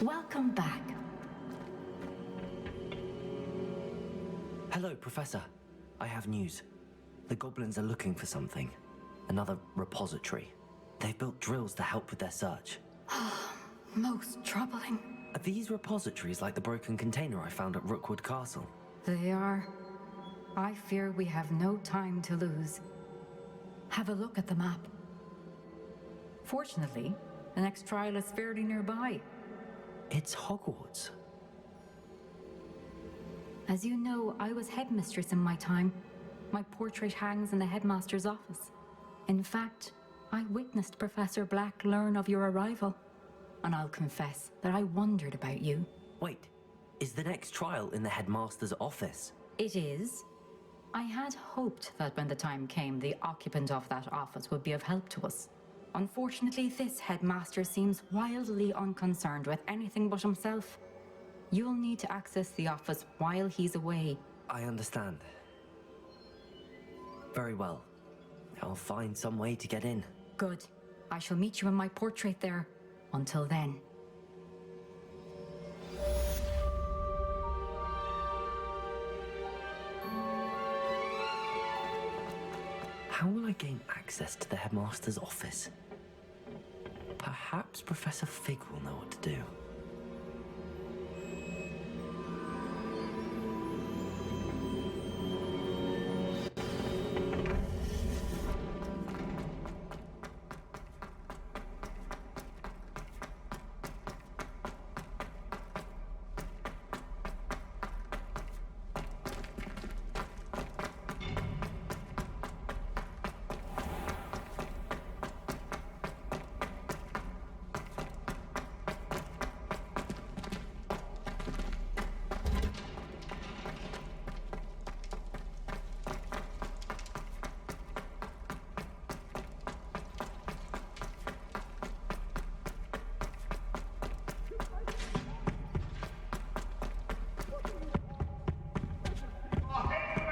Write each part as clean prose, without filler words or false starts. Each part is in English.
Welcome back. Hello, Professor. I have news. The goblins are looking for something. Another repository. They've built drills to help with their search. Most troubling. Are these repositories like the broken container I found at Rookwood Castle? They are. I fear we have no time to lose. Have a look at the map. Fortunately, the next trial is fairly nearby. It's Hogwarts. As you know, I was headmistress in my time. My portrait hangs in the headmaster's office. In fact, I witnessed Professor Black learn of your arrival. And I'll confess that I wondered about you. Wait, is the next trial in the headmaster's office? It is. I had hoped that when the time came, the occupant of that office would be of help to us. Unfortunately, this headmaster seems wildly unconcerned with anything but himself. You'll need to access the office while he's away. I understand. Very well. I'll find some way to get in. Good. I shall meet you in my portrait there. Until then. How will I gain access to the headmaster's office? Perhaps Professor Fig will know what to do.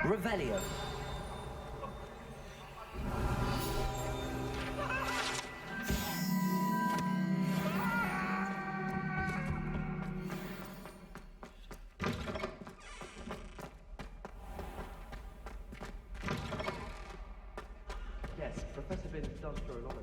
Revelio. Yes, Professor Vince does throw a lot of...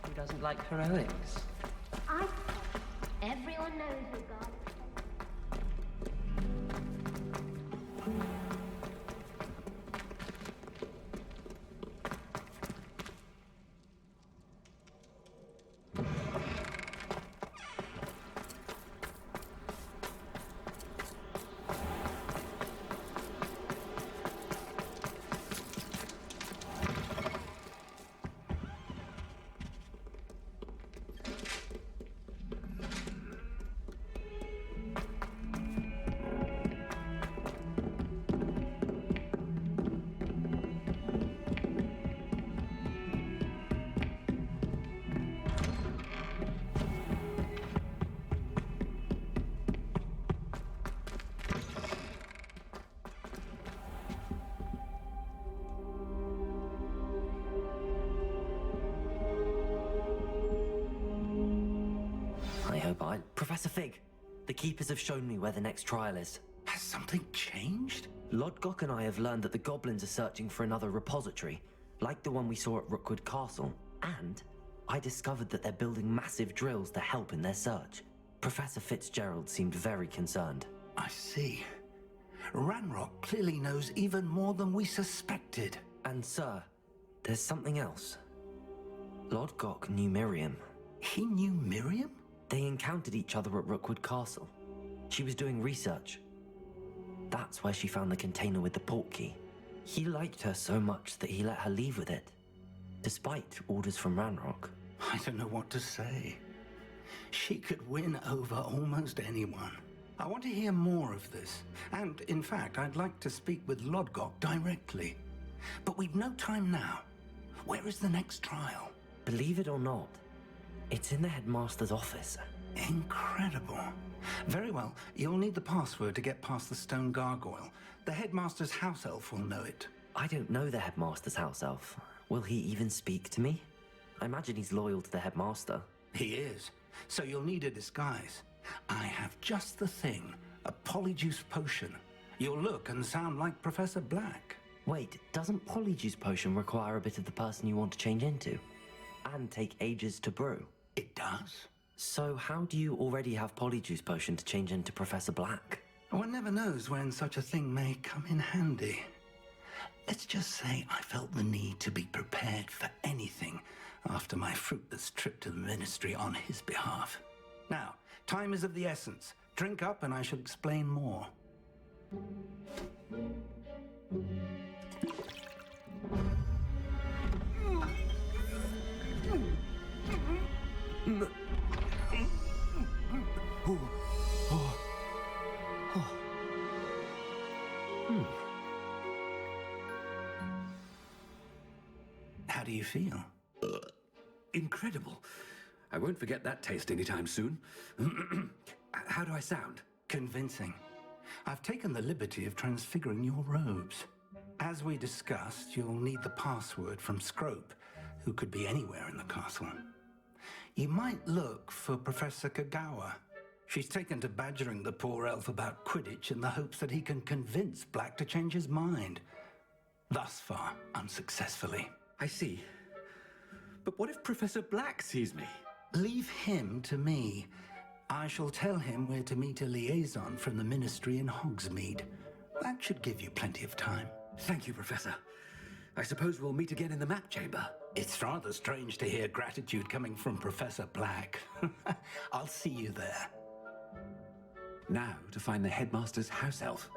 Who doesn't like heroics? Everyone knows you, God. Professor Fig, the Keepers have shown me where the next trial is. Has something changed? Lodgok and I have learned that the goblins are searching for another repository, like the one we saw at Rookwood Castle. And I discovered that they're building massive drills to help in their search. Professor Fitzgerald seemed very concerned. I see. Ranrock clearly knows even more than we suspected. And sir, there's something else. Lodgok knew Miriam. He knew Miriam? They encountered each other at Rookwood Castle. She was doing research. That's where she found the container with the portkey. He liked her so much that he let her leave with it, despite orders from Ranrock. I don't know what to say. She could win over almost anyone. I want to hear more of this. And, in fact, I'd like to speak with Lodgok directly. But we've no time now. Where is the next trial? Believe it or not, It's in the headmaster's office. Incredible. Very well. You'll need the password to get past the stone gargoyle. The headmaster's house elf will know it. I don't know the headmaster's house elf. Will he even speak to me? I imagine he's loyal to the headmaster. He is. So you'll need a disguise. I have just the thing. A polyjuice potion. You'll look and sound like Professor Black. Wait, doesn't Polyjuice Potion require a bit of the person you want to change into? And take ages to brew? It does. So how do you already have Polyjuice Potion to change into Professor Black? One never knows when such a thing may come in handy. Let's just say I felt the need to be prepared for anything after my fruitless trip to the Ministry on his behalf. Now, time is of the essence. Drink up and I shall explain more. How do you feel? Incredible. I won't forget that taste anytime soon. How do I sound? Convincing. I've taken the liberty of transfiguring your robes. As we discussed, you'll need the password from Scrope, who could be anywhere in the castle. You might look for Professor Kagawa. She's taken to badgering the poor elf about Quidditch in the hopes that he can convince Black to change his mind. Thus far, unsuccessfully. I see. But what if Professor Black sees me? Leave him to me. I shall tell him where to meet a liaison from the Ministry in Hogsmeade. That should give you plenty of time. Thank you, Professor. I suppose we'll meet again in the map chamber. It's rather strange to hear gratitude coming from Professor Black. I'll see you there. Now to find the headmaster's house elf.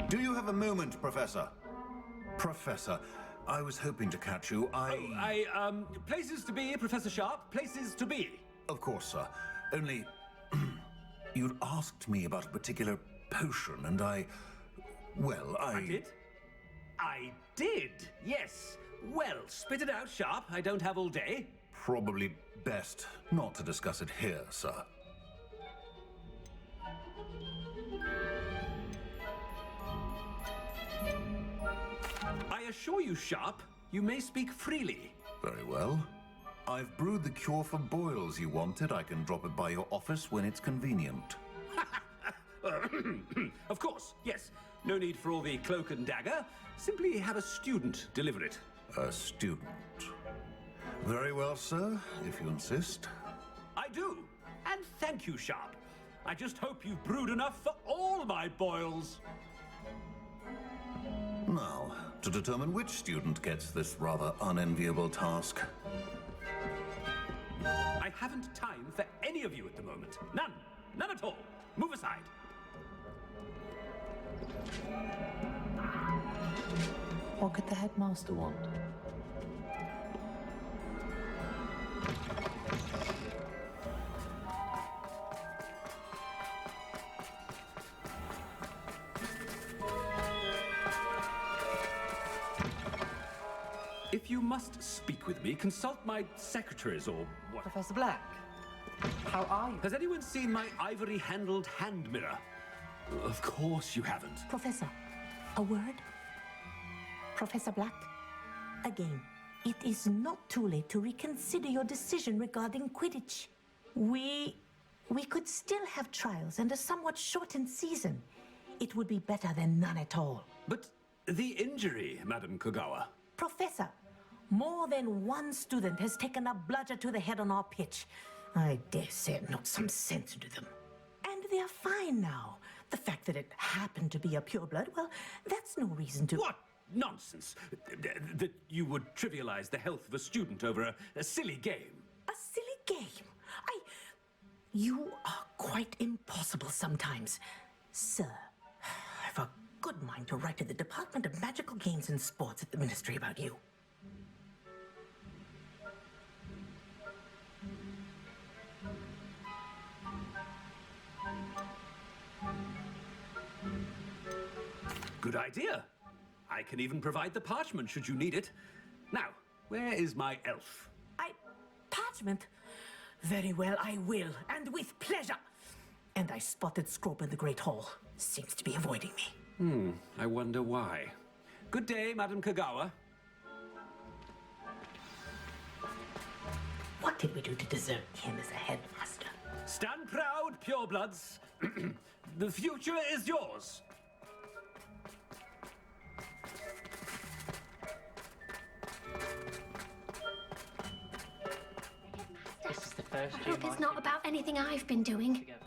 Do you have a moment, Professor? Professor, I was hoping to catch you. Places to be, Professor Sharp. Places to be. Of course, sir. Only... you'd asked me about a particular potion, and well, I did? I did, yes. Well, spit it out, Sharp. I don't have all day. Probably best not to discuss it here, sir. I assure you, Sharp, you may speak freely. Very well. I've brewed the cure for boils you wanted. I can drop it by your office when it's convenient. Of course, yes. No need for all the cloak and dagger. Simply have a student deliver it. A student. Very well, sir, if you insist. I do. And thank you, Sharp. I just hope you've brewed enough for all my boils. Now, to determine which student gets this rather unenviable task. I haven't time for any of you at the moment. None. None at all. Move aside. What could the headmaster want? If you must speak with me, consult my secretaries or what. Professor Black, how are you? Has anyone seen my ivory-handled hand mirror? Of course you haven't. Professor, a word? Professor Black, again, it is not too late to reconsider your decision regarding Quidditch. We could still have trials and a somewhat shortened season. It would be better than none at all. But the injury, Madam Kagawa. Professor, more than one student has taken a bludger to the head on our pitch. I dare say it knocked some sense into them. And they're fine now. The fact that it happened to be a pureblood, well, that's no reason to... What nonsense! That you would trivialize the health of a student over a silly game. A silly game? You are quite impossible sometimes. Sir, I've a good mind to write to the Department of Magical Games and Sports at the Ministry about you. good idea. I can even provide the parchment should you need it. Now, where is my elf? Parchment? Very well, I will, and with pleasure. And I spotted Scrope in the Great Hall. Seems to be avoiding me. I wonder why. Good day, Madam Kagawa. What did we do to deserve him as a headmaster? Stand proud, purebloods. The future is yours. This is the first I year hope it's not about anything I've been doing. together.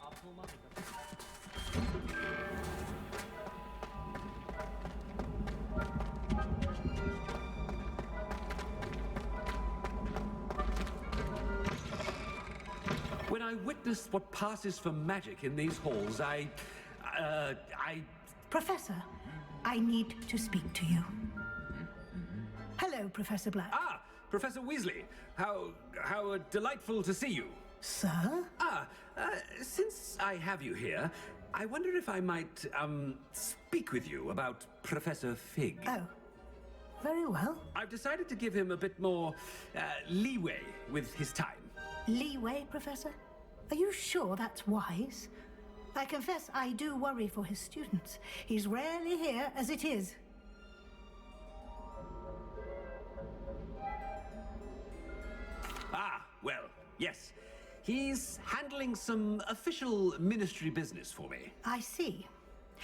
I'll pull mine. When I witness what passes for magic in these halls, I... Professor, I need to speak to you. Hello, Professor Black. Ah, Professor Weasley. How delightful to see you. Sir? Since I have you here, I wonder if I might, speak with you about Professor Fig. Oh, very well. I've decided to give him a bit more, leeway with his time. Leeway, Professor? Are you sure that's wise? I confess I do worry for his students. He's rarely here as it is. Ah, well, yes. He's handling some official ministry business for me. I see.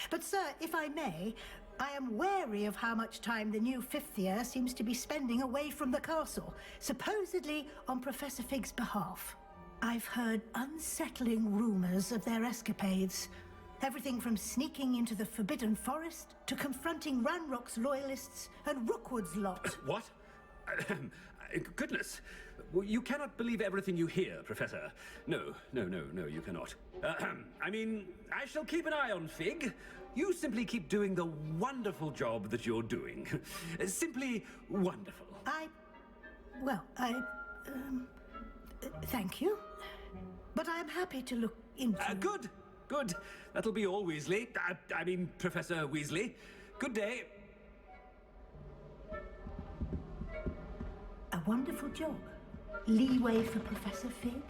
But, sir, if I may, I am wary of how much time the new fifth year seems to be spending away from the castle, supposedly on Professor Fig's behalf. I've heard unsettling rumors of their escapades. Everything from sneaking into the Forbidden Forest to confronting Ranrock's loyalists and Rookwood's lot. What? Goodness. Well, you cannot believe everything you hear, Professor. No, you cannot. I mean, I shall keep an eye on Fig. You simply keep doing the wonderful job that you're doing. Simply wonderful. Thank you. But I'm happy to look into... Good. That'll be all, Weasley. I mean, Professor Weasley. Good day. A wonderful job. Leeway for Professor Fig?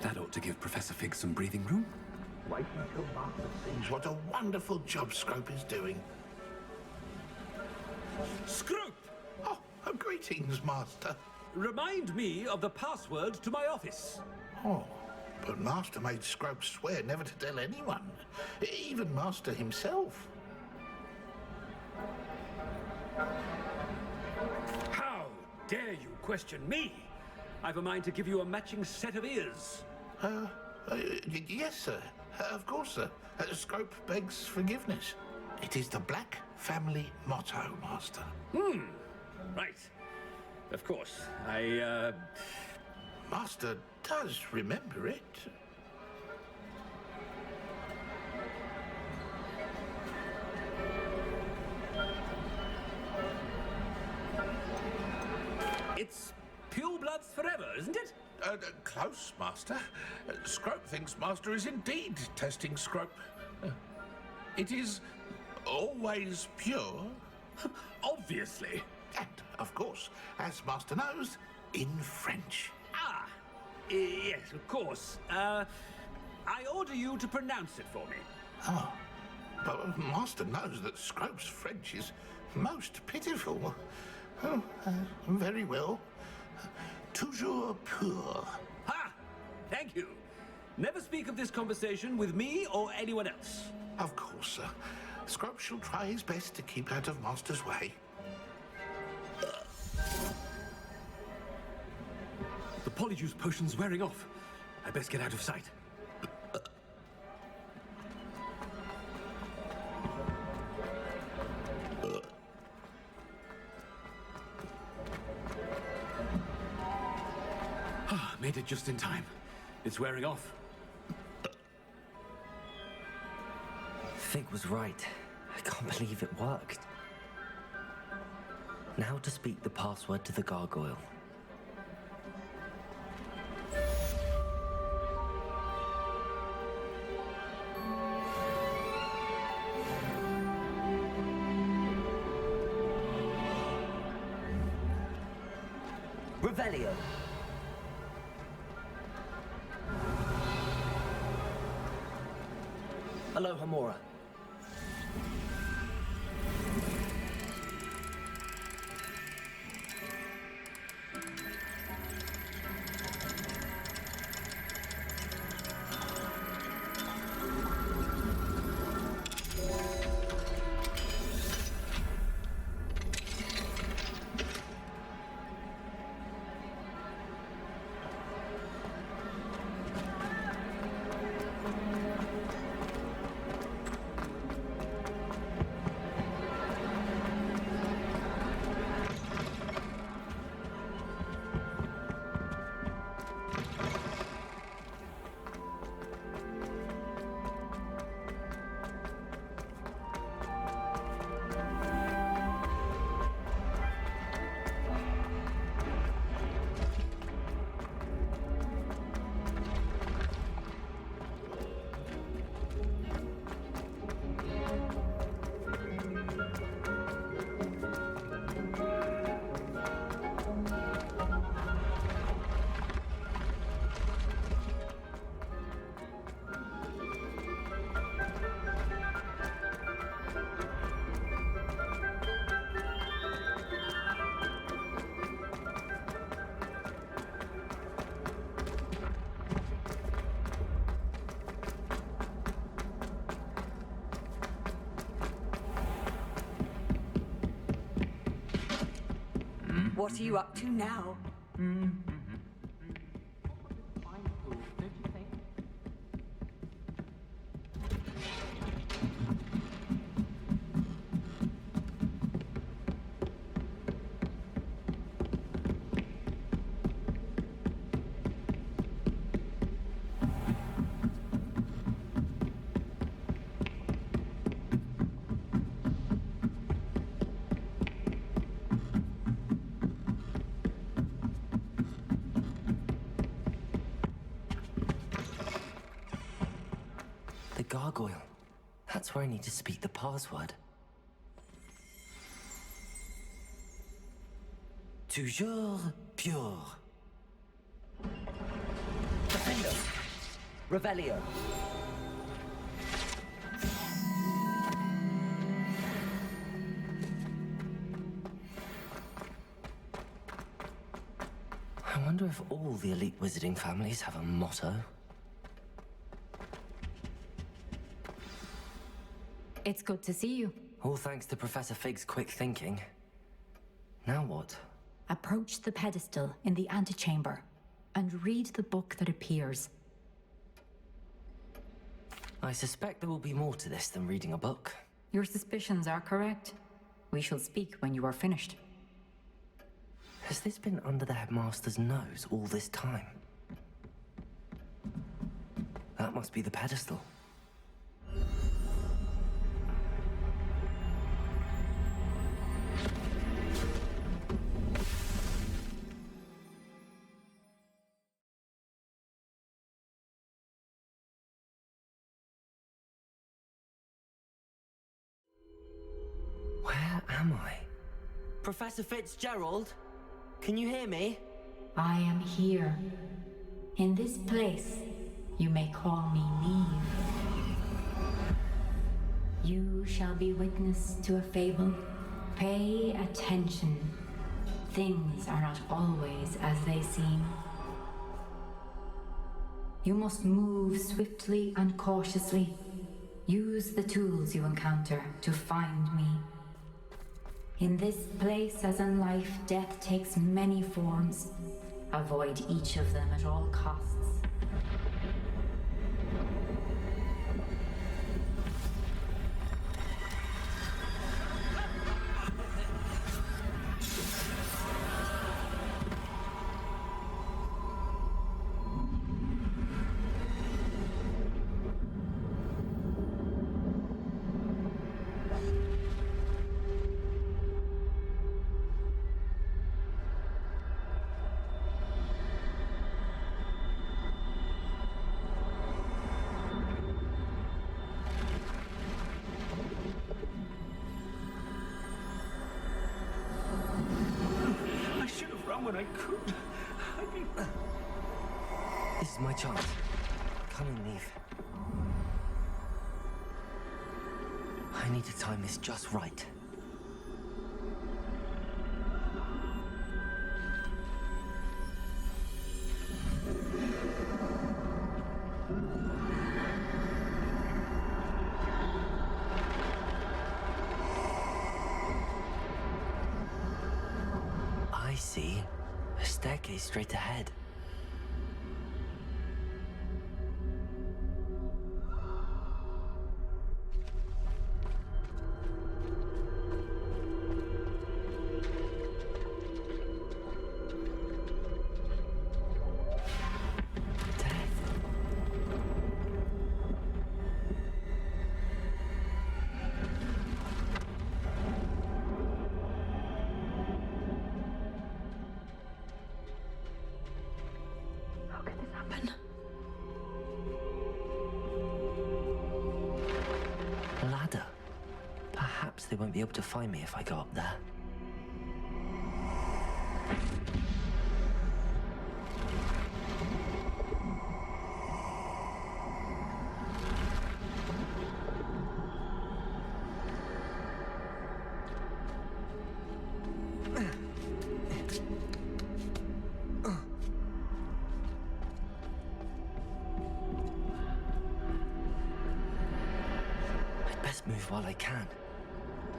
That ought to give Professor Fig some breathing room. Wait until Master sees what a wonderful job Scrope is doing. Scrope! Oh, greetings, Master. Remind me of the password to my office. Oh, but Master made Scrope swear never to tell anyone, even Master himself. How dare you question me? I've a mind to give you a matching set of ears. Yes, sir. Of course, sir. Scrope begs forgiveness. It is the Black family motto, Master. Right. Of course. Master does remember it. It's purebloods forever, isn't it? Close, Master. Scrope thinks Master is indeed testing Scrope. It is always pure. Obviously. And, of course, as Master knows, in French. Yes, of course. I order you to pronounce it for me. Oh, but Master knows that Scrope's French is most pitiful. Oh, very well. Toujours pur. Ha! Thank you. Never speak of this conversation with me or anyone else. Of course, sir. Scrope shall try his best to keep out of Master's way. The polyjuice potion's wearing off. I best get out of sight. Made it just in time. It's wearing off. Fig was right. I can't believe it worked. Now to speak the password to the gargoyle. Revelio. Aloha Mora. What are you up to now? The gargoyle. That's where I need to speak the password. Toujours pure. Defendo. Revelio. I wonder if all the elite wizarding families have a motto. It's good to see you. All thanks to Professor Fig's quick thinking. Now what? Approach the pedestal in the antechamber and read the book that appears. I suspect there will be more to this than reading a book. Your suspicions are correct. We shall speak when you are finished. Has this been under the headmaster's nose all this time? That must be the pedestal. Where am I? Professor Fitzgerald? Can you hear me? I am here. In this place, you may call me Neve. You shall be witness to a fable. Pay attention. Things are not always as they seem. You must move swiftly and cautiously. Use the tools you encounter to find me. In this place, as in life, death takes many forms. Avoid each of them at all costs. when I could. I mean... This is my chance. Come and leave. I need to time this just right. I see. A staircase straight ahead. A ladder. Perhaps they won't be able to find me if I go up there. I'd best move while I can.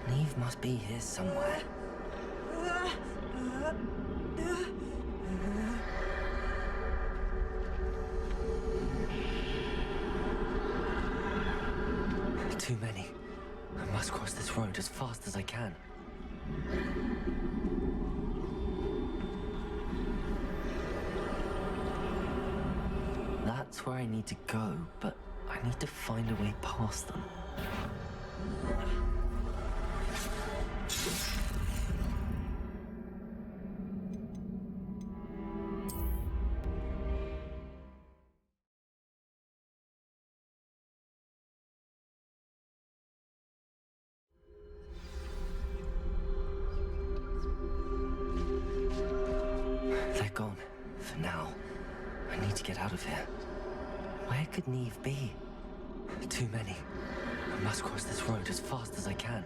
Neve must be here somewhere. Too many. I must cross this road as fast as I can. That's where I need to go, but I need to find a way past them. They're gone, for now. I need to get out of here. Where could Neve be? Too many. I must cross this road as fast as I can.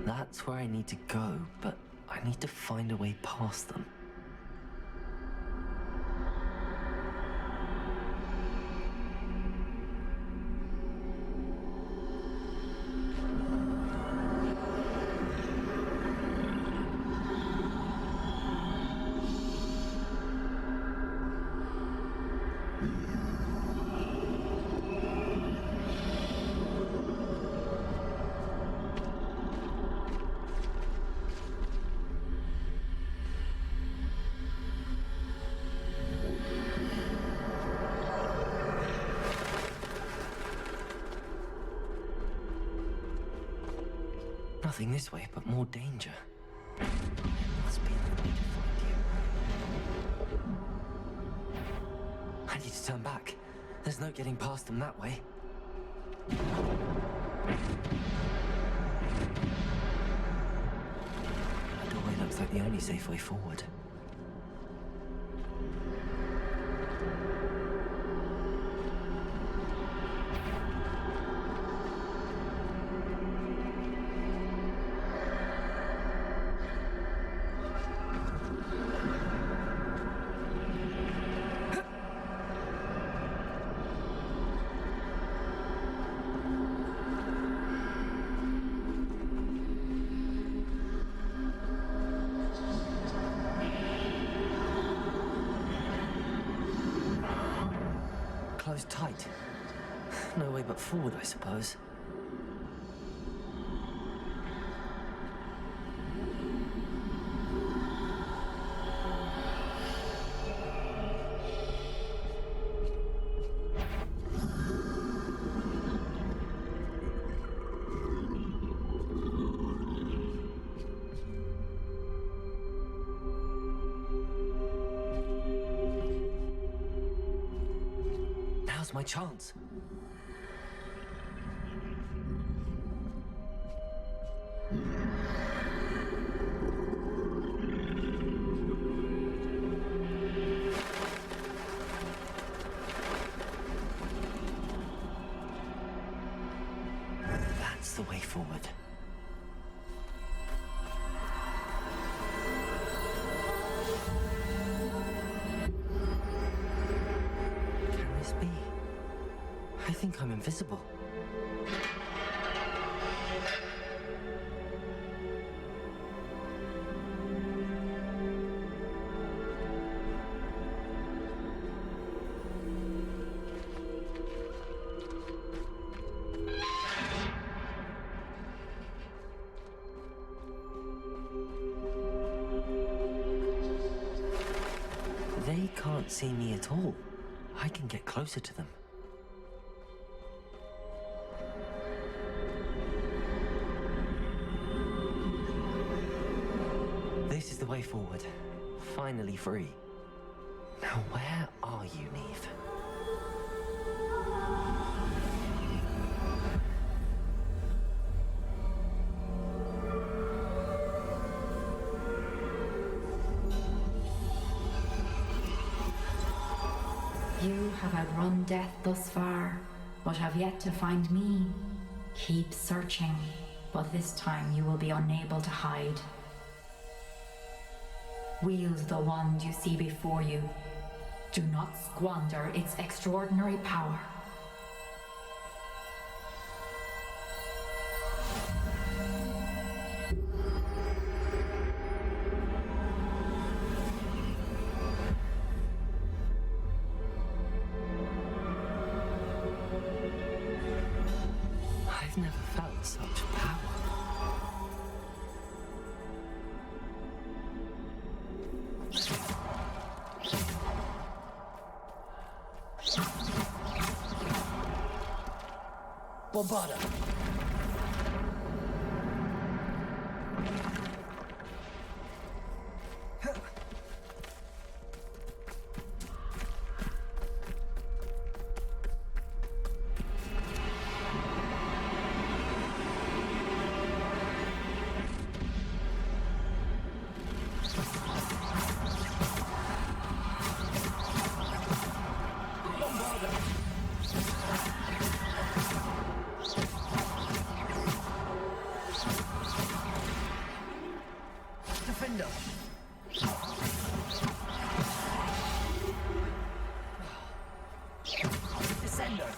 That's where I need to go, but I need to find a way past them. Nothing this way, but more danger. There must be another way to find you. I need to turn back. There's no getting past them that way. That doorway looks like the only safe way forward. Closed tight. No way but forward, I suppose. Now's my chance. That's the way forward. Can this be? I think I'm invisible. They can't see me at all. I can get closer to them. This is the way forward. Finally free. Now where are you, Neve? You have outrun death thus far, but have yet to find me. Keep searching, but this time you will be unable to hide. Wield the wand you see before you. Do not squander its extraordinary power. I've never felt such power. Bombarda! Defender! Descender!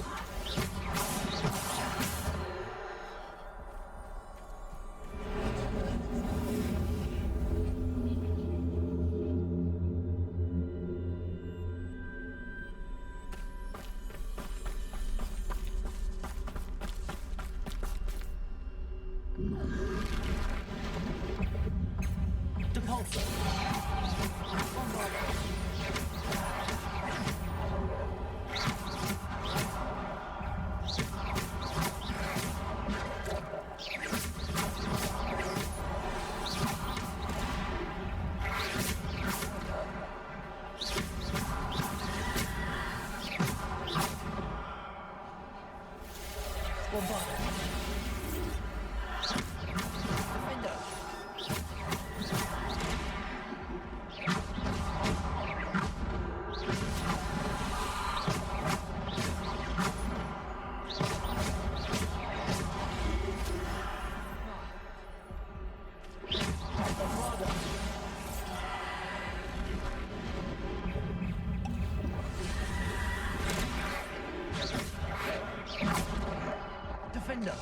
Depulsor! Bombarda! Bombarda! Defender! Defender!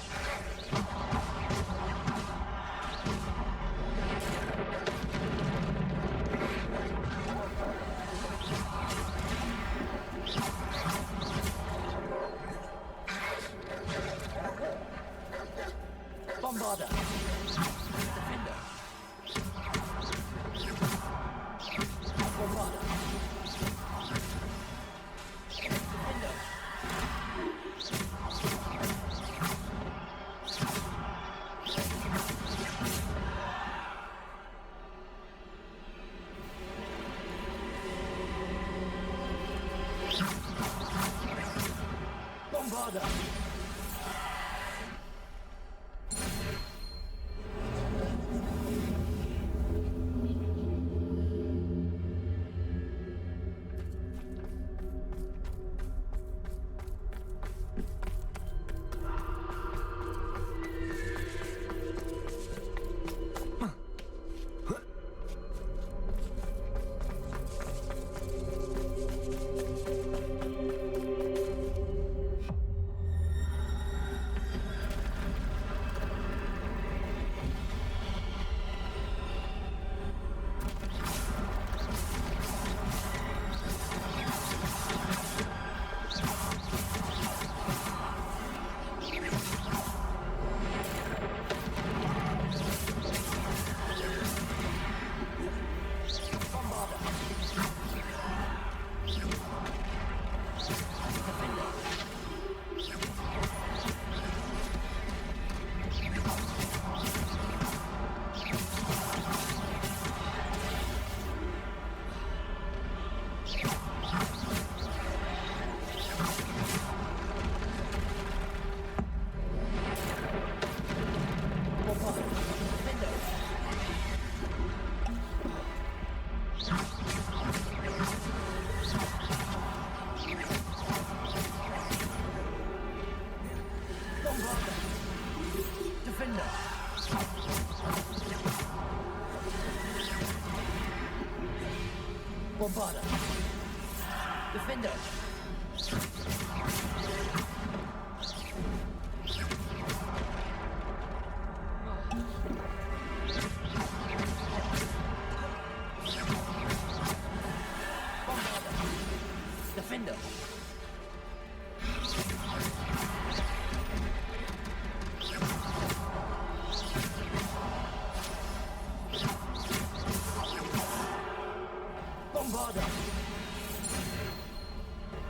Bombarda! Defender! Bombarda! Defender! Bombarder! Bombarder. Defender. Bombarder. Defender. Bombarder. Bombarder. Defender.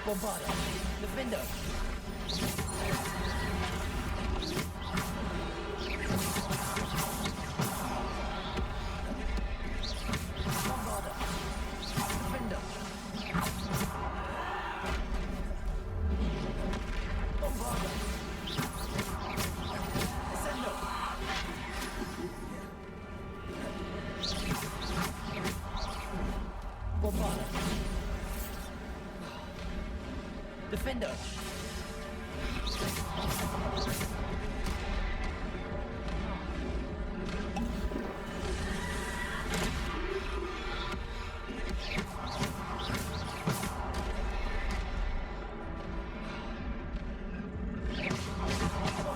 Bombarder. Defender. Bombarder. Descendo. Bombarder. Defender.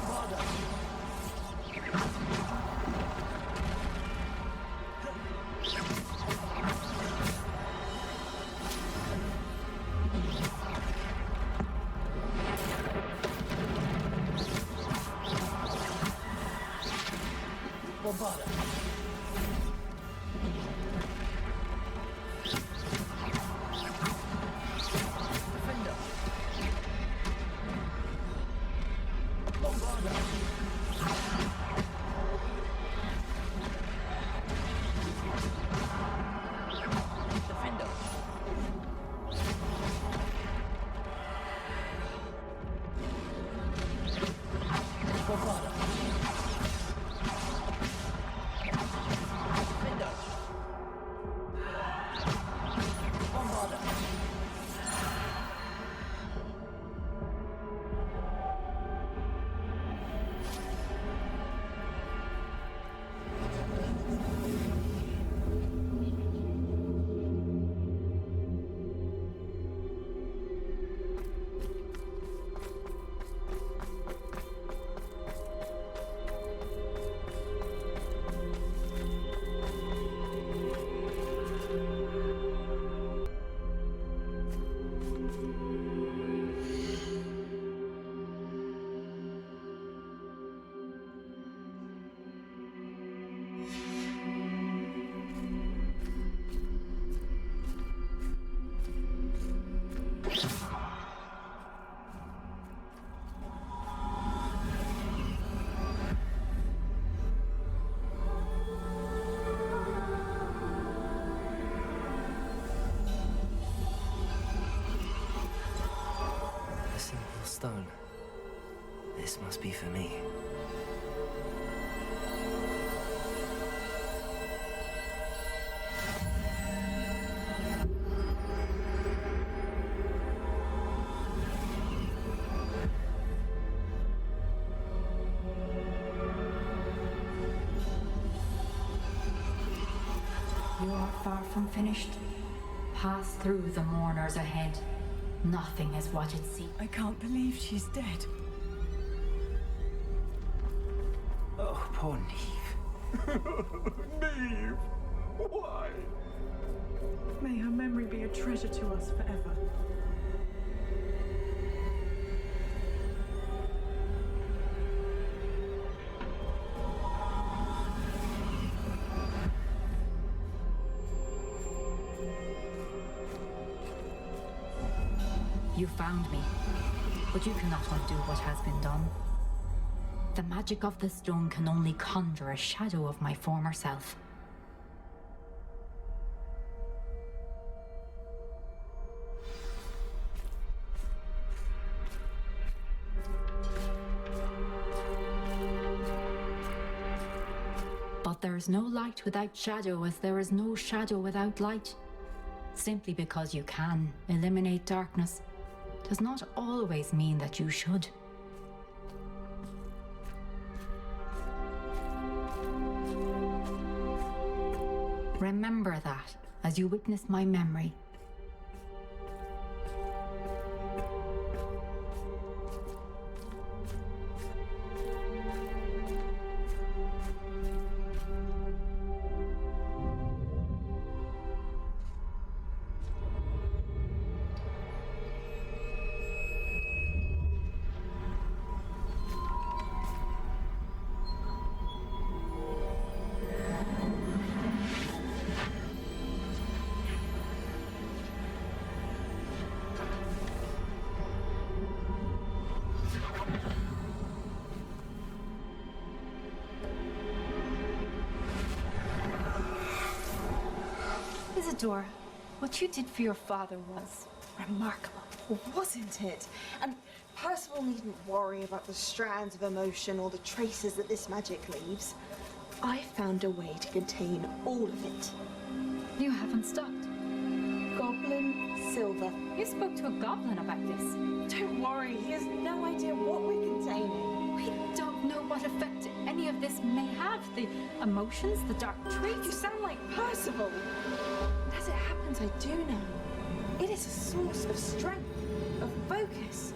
Bombarder. Bombarder. Defender. Bombarder. Defender. Bombarder. This must be for me. You are far from finished. Pass through the mourners ahead. Nothing is what it seems. I can't believe she's dead. Oh, poor Neve. Neve! Why? May her memory be a treasure to us forever. You found me, but you cannot undo what has been done. The magic of the stone can only conjure a shadow of my former self. But there is no light without shadow, as there is no shadow without light. Simply because you can eliminate darkness does not always mean that you should. Remember that as you witness my memory. Isadora, what you did for your father was remarkable, wasn't it? And Percival needn't worry about the strands of emotion or the traces that this magic leaves. I found a way to contain all of it. You haven't stopped. Goblin Silver. You spoke to a goblin about this. Don't worry, he has no idea what we're containing. We don't know what effect any of this may have. The emotions, the dark traits. You sound like Percival. As it happens, I do know. It is a source of strength, of focus.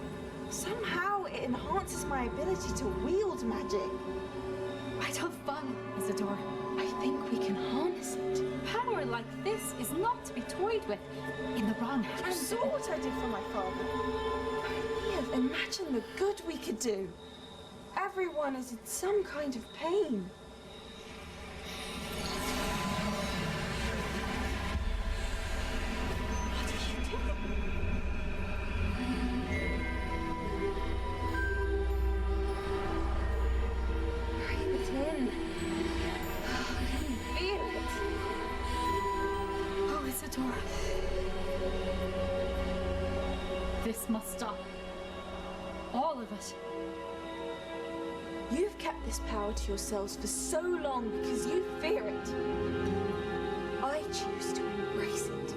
Somehow it enhances my ability to wield magic. Right of fun, Isadora. I think we can harness it. Power like this is not to be toyed with in the wrong hands. I saw what I did for my father. Liv, imagine the good we could do. Everyone is in some kind of pain. This must stop. All of it. You've kept this power to yourselves for so long because you fear it. I choose to embrace it.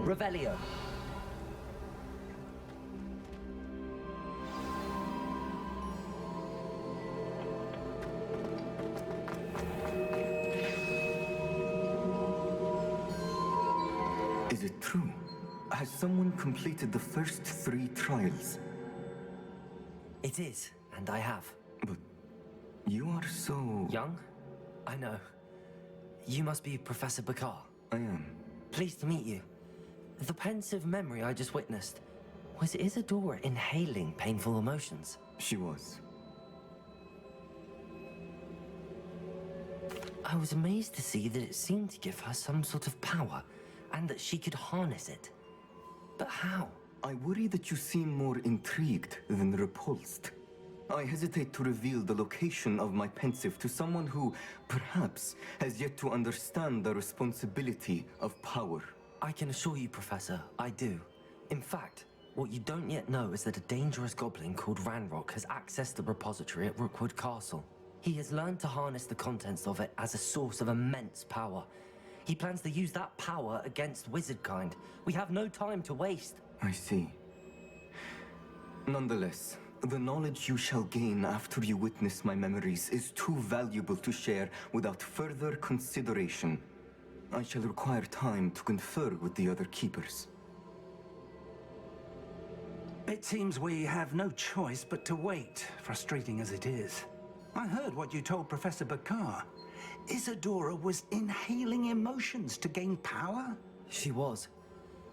Revelio. Is it true? Has someone completed the first 3 trials? It is, and I have. But you are so... Young? I know. You must be Professor Bakar. I am. Pleased to meet you. The pensive memory I just witnessed, was Isadora inhaling painful emotions? She was. I was amazed to see that it seemed to give her some sort of power, and that she could harness it. But how? I worry that you seem more intrigued than repulsed. I hesitate to reveal the location of my pensive to someone who, perhaps, has yet to understand the responsibility of power. I can assure you, Professor, I do. In fact, what you don't yet know is that a dangerous goblin called Ranrock has accessed the repository at Rookwood Castle. He has learned to harness the contents of it as a source of immense power. He plans to use that power against wizardkind. We have no time to waste. I see. Nonetheless, the knowledge you shall gain after you witness my memories is too valuable to share without further consideration. I shall require time to confer with the other keepers. It seems we have no choice but to wait, frustrating as it is. I heard what you told Professor Bakar. Isadora was inhaling emotions to gain power? She was.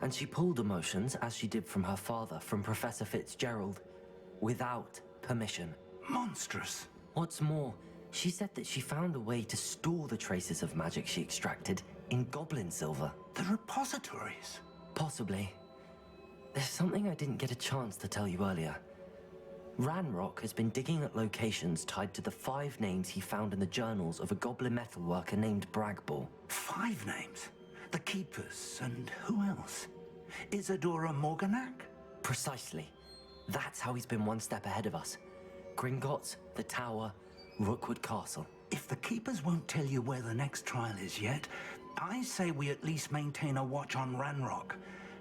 And she pulled emotions, as she did from her father, from Professor Fitzgerald, without permission. Monstrous. What's more, she said that she found a way to store the traces of magic she extracted in goblin silver. The repositories? Possibly. There's something I didn't get a chance to tell you earlier. Ranrock has been digging at locations tied to the 5 names he found in the journals of a goblin metalworker named Bragball. 5 names? The Keepers, and who else? Isadora Morganac? Precisely. That's how he's been one step ahead of us. Gringotts, the Tower, Rookwood Castle. If the Keepers won't tell you where the next trial is yet, I say we at least maintain a watch on Ranrock.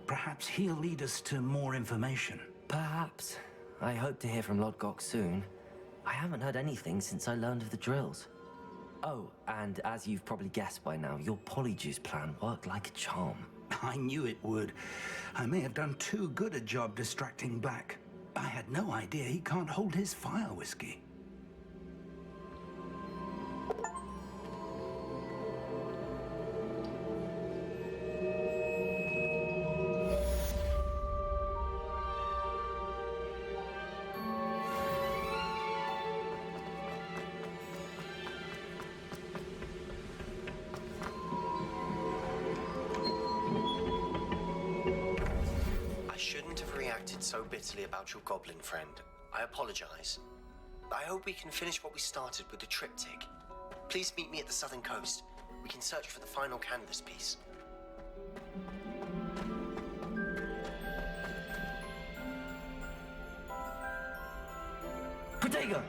Perhaps he'll lead us to more information. Perhaps. I hope to hear from Lodgok soon. I haven't heard anything since I learned of the drills. Oh, and as you've probably guessed by now, your Polyjuice plan worked like a charm. I knew it would. I may have done too good a job distracting Black. I had no idea he can't hold his fire whiskey. So bitterly about your goblin friend. I apologize. I hope we can finish what we started with the triptych. Please meet me at the southern coast. We can search for the final canvas piece. Protego!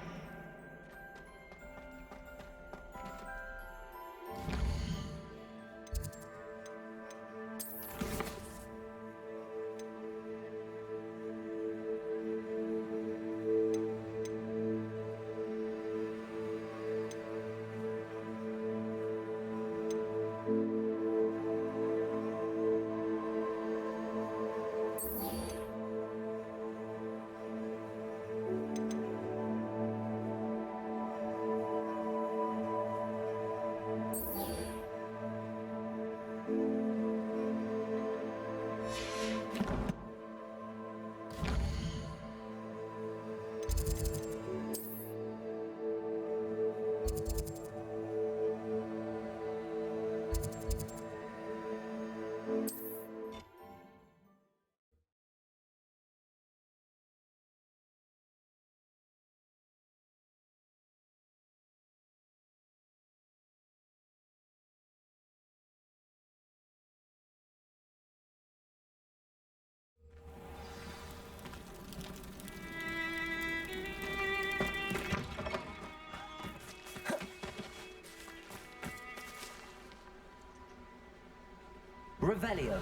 Revelio.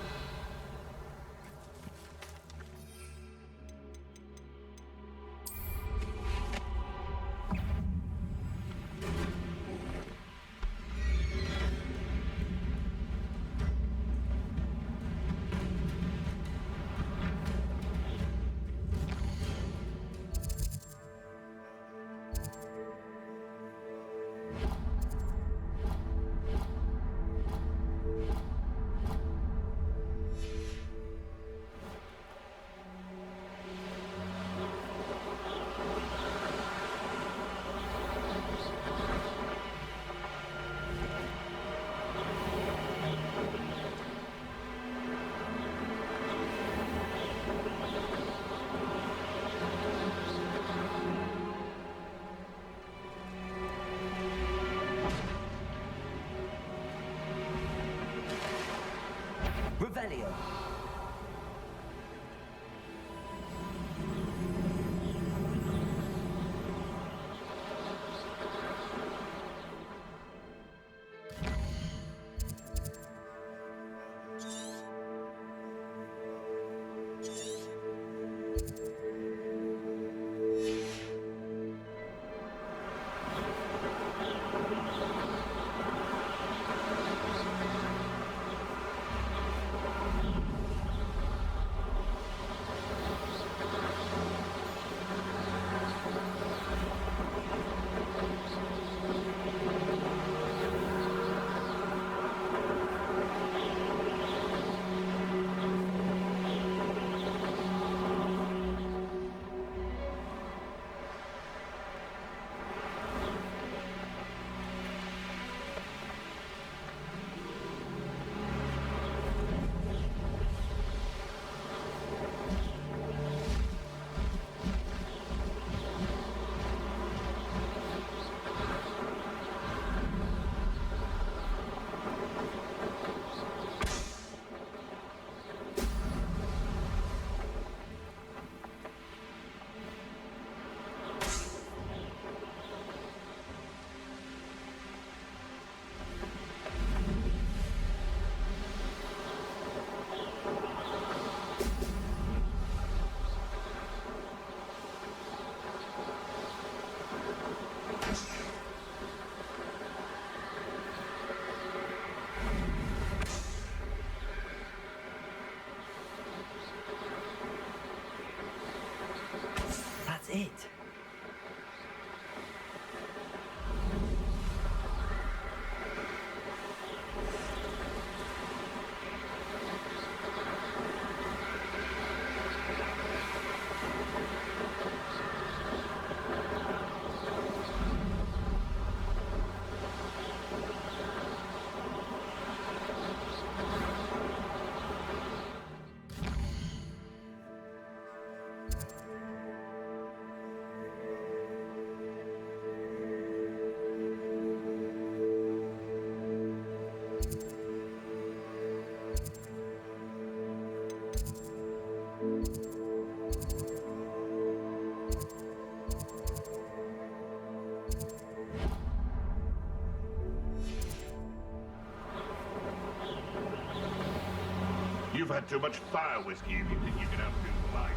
you've had too much fire whiskey if you think you can outdo the light.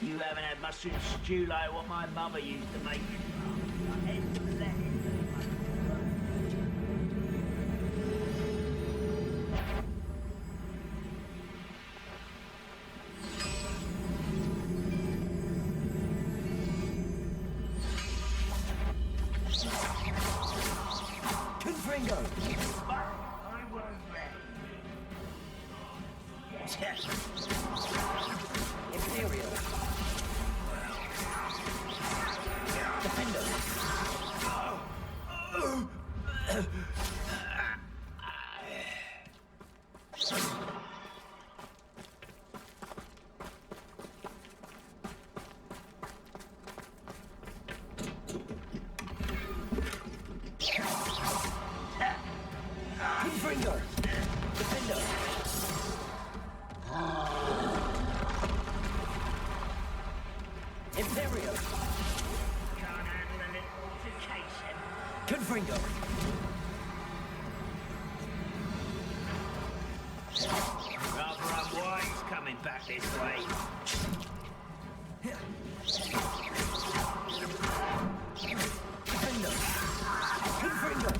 You haven't had mushroom stew like what my mother used to make. Confringo! I was ready. Imperial. Defender. Confringo. Defender. Imperial. Can't handle a little altercation. Confringo. Rather unwise coming back this way. Defender. Confringo.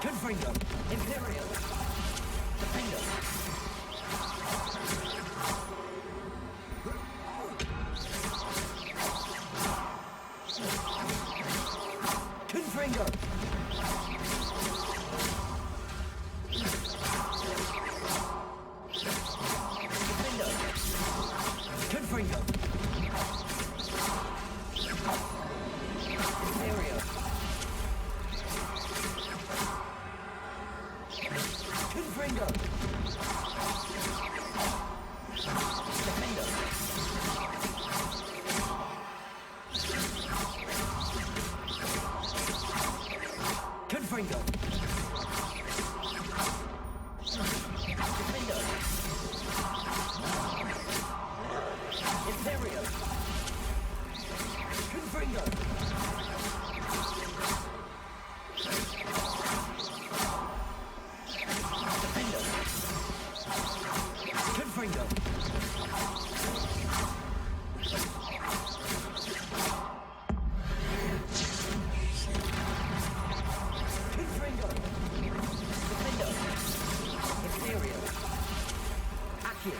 Confringo. Imperial. Defender. Confringo. Defender. Confringo. Imperial. Confringo. Defender. Confringo. Defender. Imperial. Confringo. Defender. Confringo. Confringo. Defender. Imperial. Accio.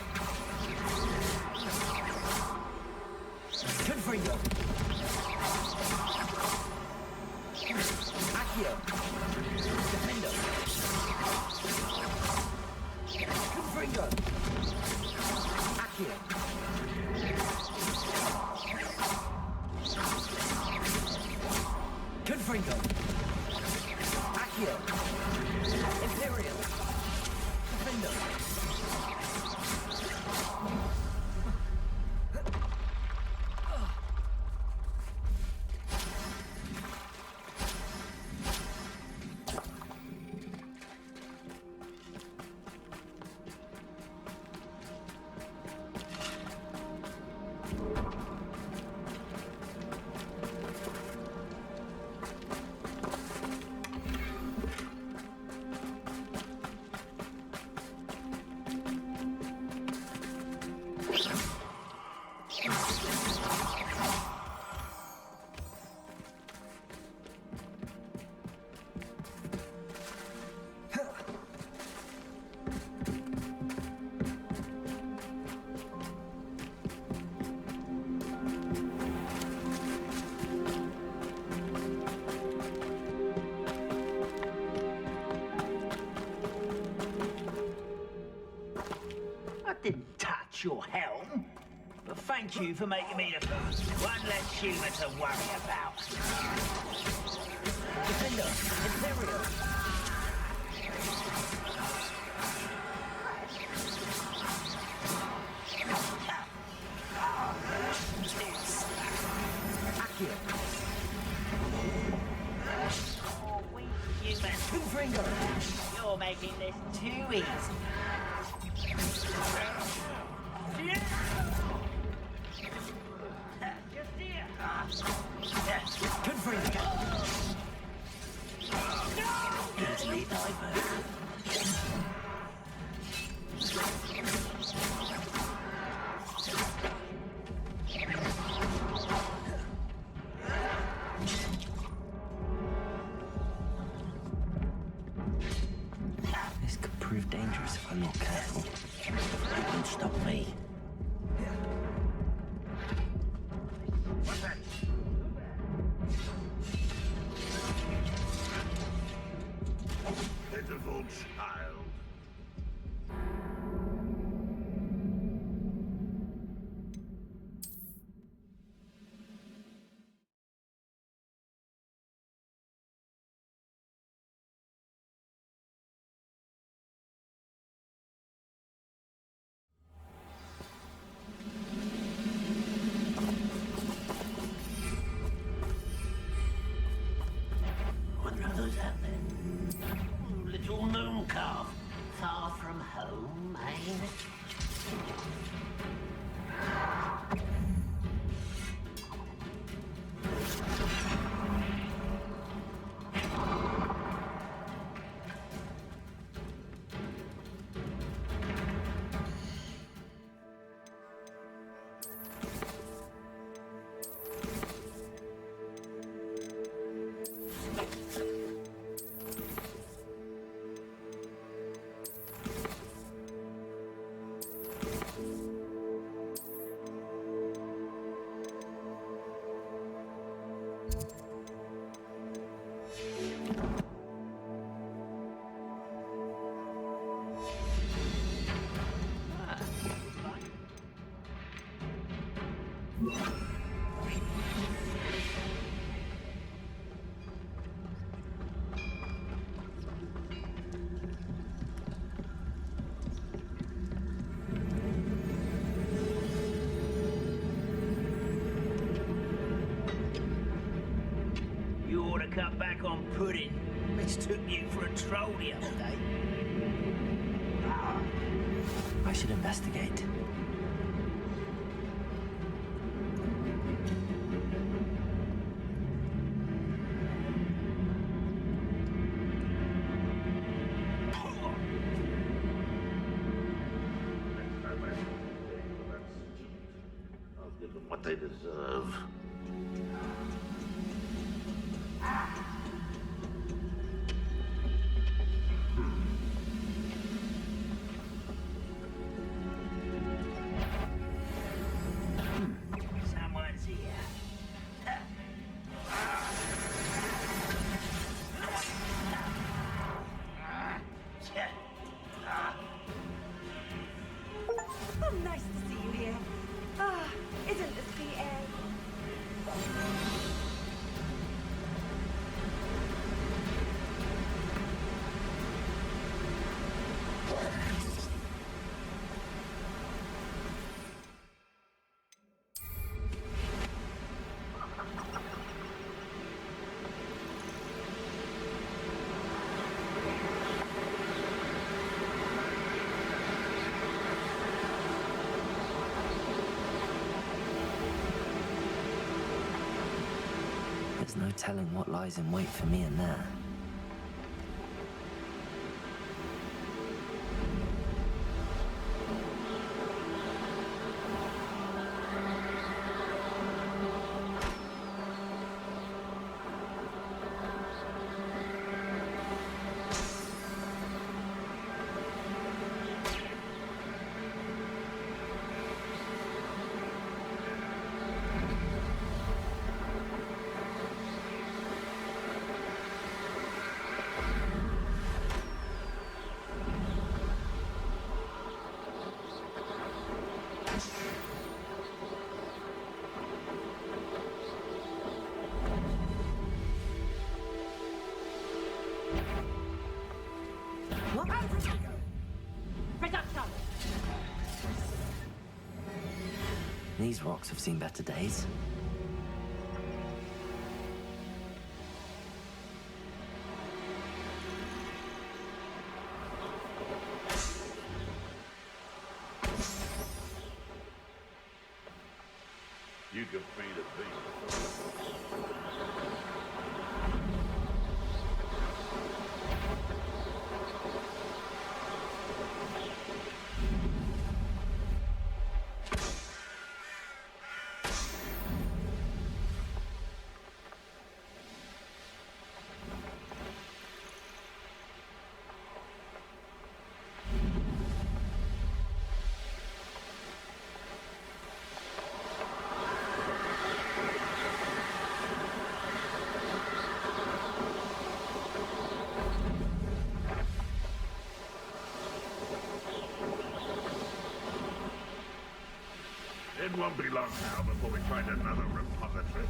Confringo. Accio. Defender. Confringo. Accio. Confringo. didn't touch your helm. But thank you for making me the first. One less human to worry about. Defender! Imperial! Accio! Oh, weak human. Confringo! You're making this too easy. Confringo! Easily diverted. This could prove dangerous if I'm not careful. You won't stop me. Pitiful child. Wonder if those out there. Little moon calf. Far from home, eh? You ought to cut back on pudding. Mistook you for a troll the other day. I should investigate. I'll give them what they deserve. Someone's here. Oh, nice to see you here. Ah, isn't this the air? There's no telling what lies in wait for me in there. These rocks have seen better days. You can feed a beast. It won't be long now before we find another repository.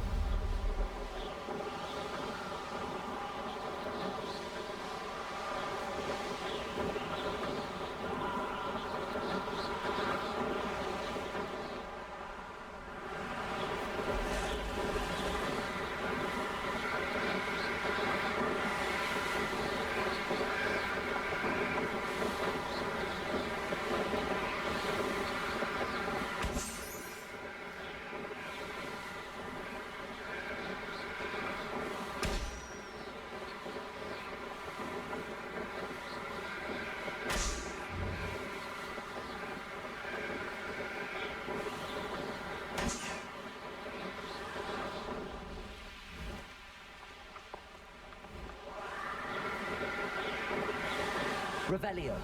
Revelio.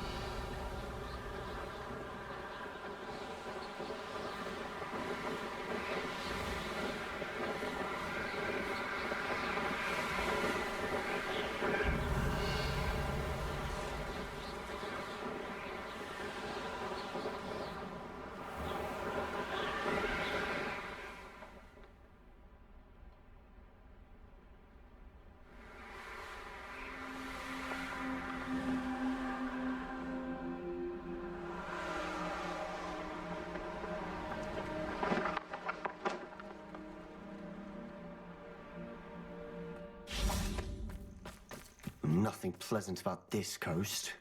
Nothing pleasant about this coast.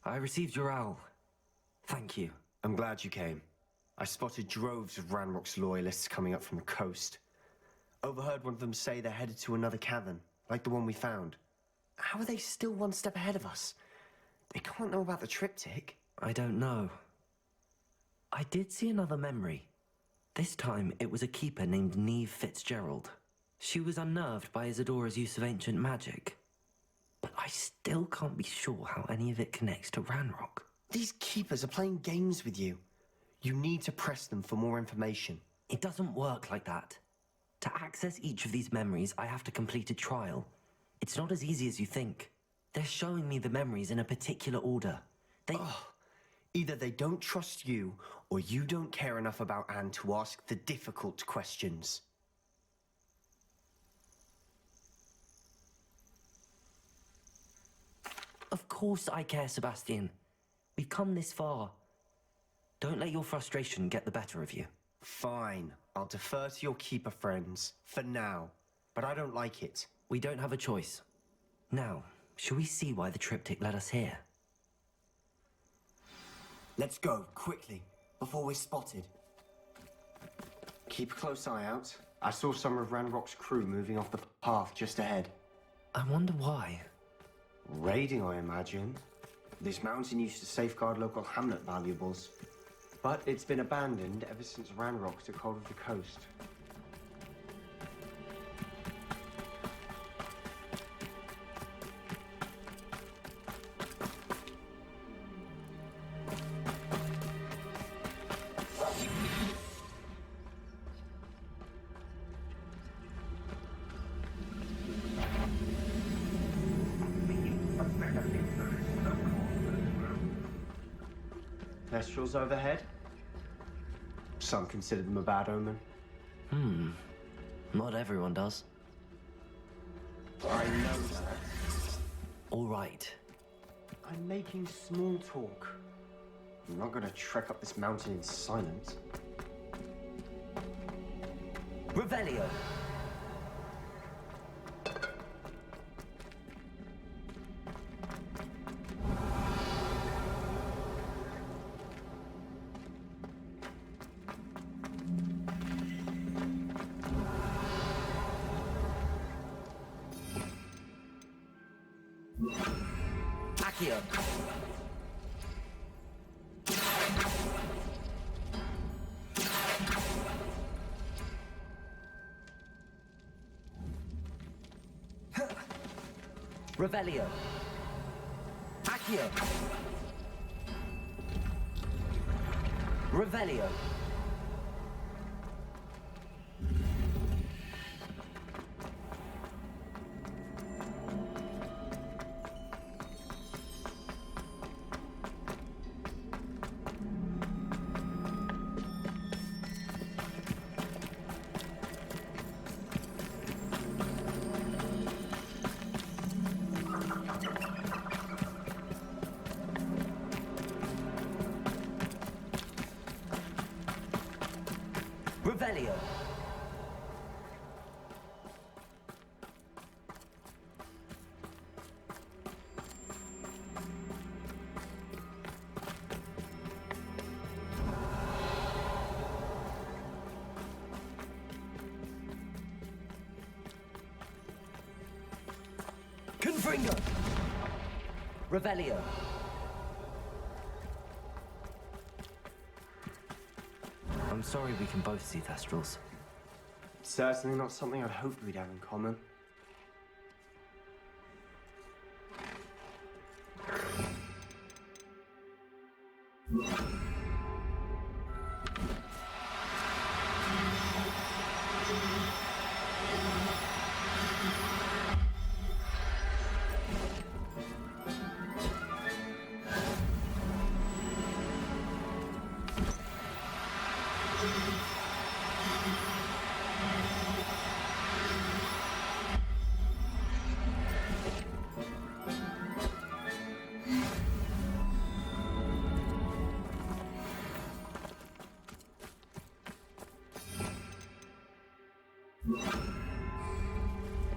I received your owl. Thank you. I'm glad you came. I spotted droves of Ranrock's loyalists coming up from the coast. Overheard one of them say they're headed to another cavern, like the one we found. How are they still one step ahead of us? They can't know about the triptych. I don't know. I did see another memory. This time, it was a keeper named Neve Fitzgerald. She was unnerved by Isadora's use of ancient magic. But I still can't be sure how any of it connects to Ranrock. These keepers are playing games with you. You need to press them for more information. It doesn't work like that. To access each of these memories, I have to complete a trial. It's not as easy as you think. They're showing me the memories in a particular order. Either they don't trust you, or you don't care enough about Anne to ask the difficult questions. Of course I care, Sebastian. We've come this far. Don't let your frustration get the better of you. Fine. I'll defer to your keeper friends, for now. But I don't like it. We don't have a choice. Now, shall we see why the triptych led us here? Let's go, quickly, before we're spotted. Keep a close eye out. I saw some of Ranrock's crew moving off the path just ahead. I wonder why. Raiding, I imagine. This mountain used to safeguard local hamlet valuables. But it's been abandoned ever since Ranrock took hold of the coast. Kestrels overhead? Some consider them a bad omen. Not everyone does. I know that. All right. I'm making small talk. I'm not gonna trek up this mountain in silence. Revelio. Accio. Revelio. Accio. Revelio. Revelio. Confringo. Revelio. I'm sorry we can both see Thestrals. Certainly not something I'd hoped we'd have in common.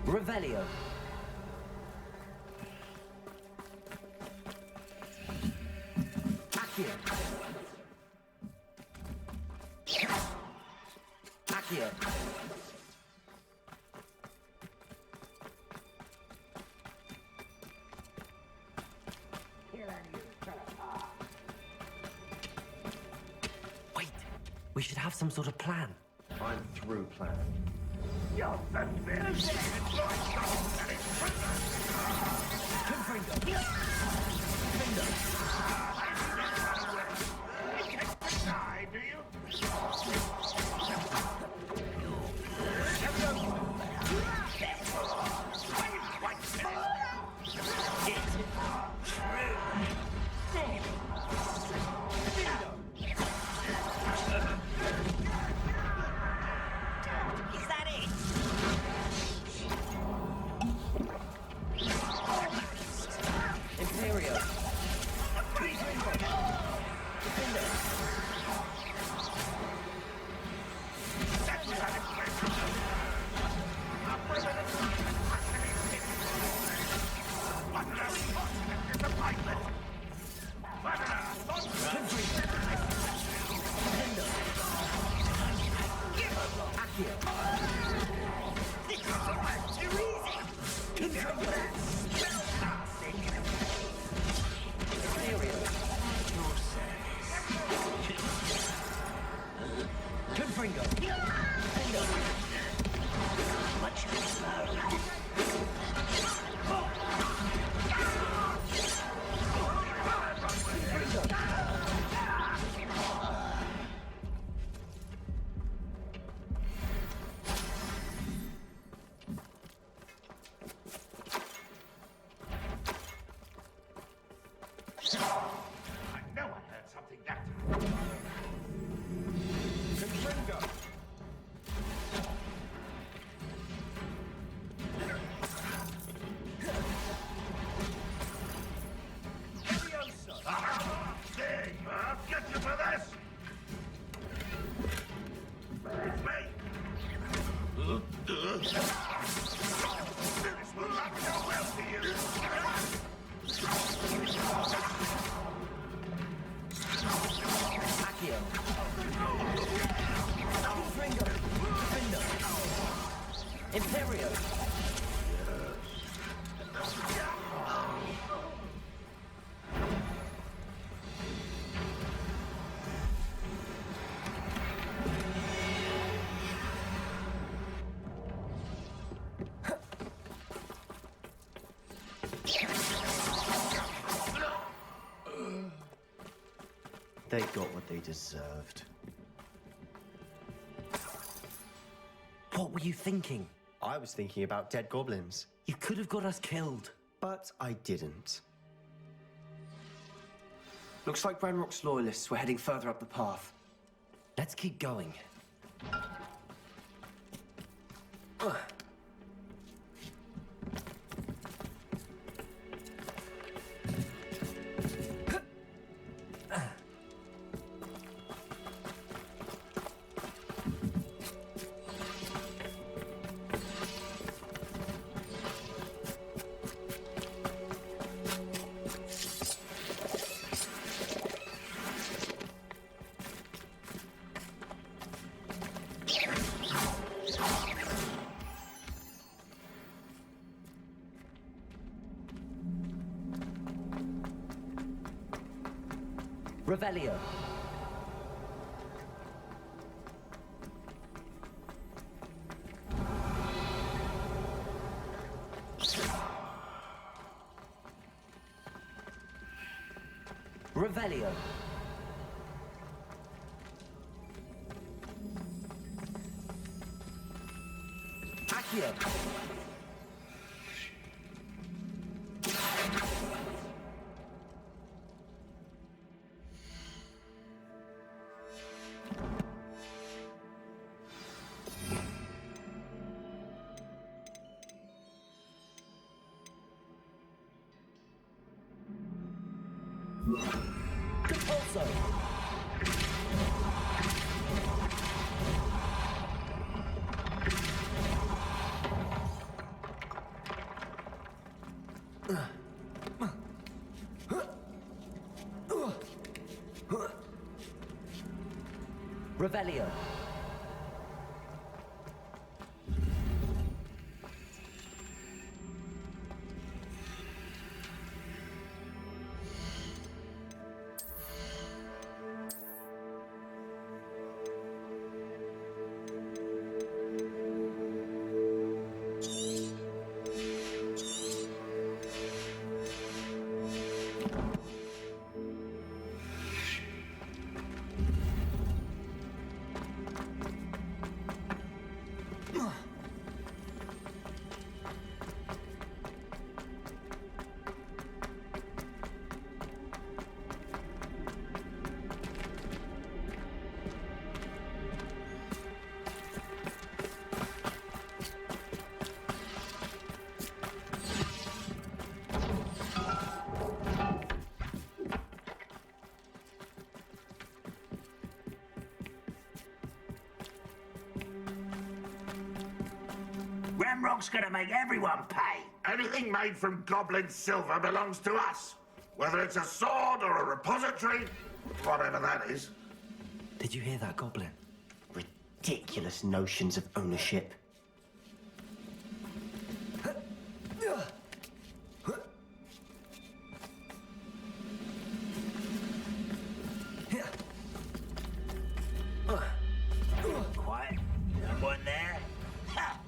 Revelio. Accio. Accio. Wait, we should have some sort of plan. I'm through planning. You're the best. Die, do you? Is that it? Imperio. Yes! It's me! This will not go well for you! Accio. Ringo. Defender. Imperio. They got what they deserved. What were you thinking? I was thinking about dead goblins. You could have got us killed. But I didn't. Looks like Ranrock's loyalists were heading further up the path. Let's keep going. Revelio. Revelio. Accio. Compulso. Revelio. Ramrock's gonna make everyone pay. Anything made from goblin silver belongs to us. Whether it's a sword or a repository, whatever that is. Did you hear that, Goblin? Ridiculous notions of ownership. Quiet. Someone there? Ha!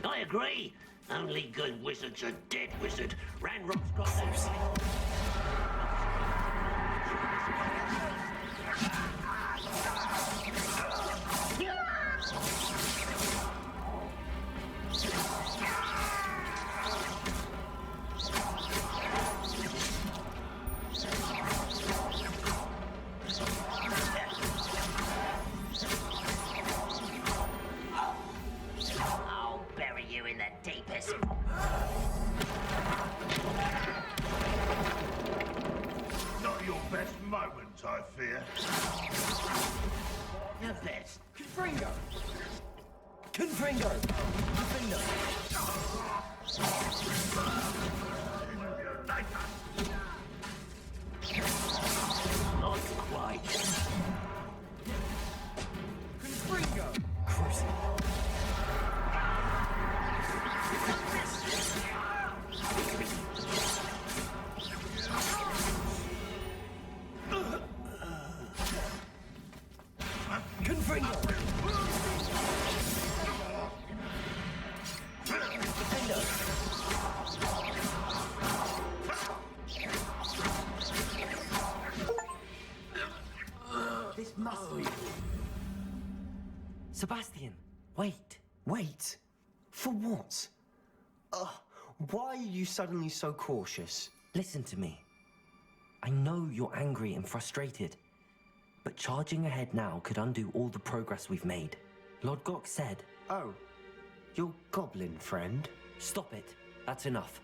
I agree. Only good wizard's a dead wizard. Ranrock's got that right. I'll bury you in the deepest. Not your best moment, I fear. The best. Confringo! Confringo! Confringo! Not quite. Confringo! Cruising. Confringo! This must be... Sebastian, wait. Wait? For what? Why are you suddenly so cautious? Listen to me. I know you're angry and frustrated, but charging ahead now could undo all the progress we've made. Lord Gok said... Oh, your goblin friend? Stop it. That's enough.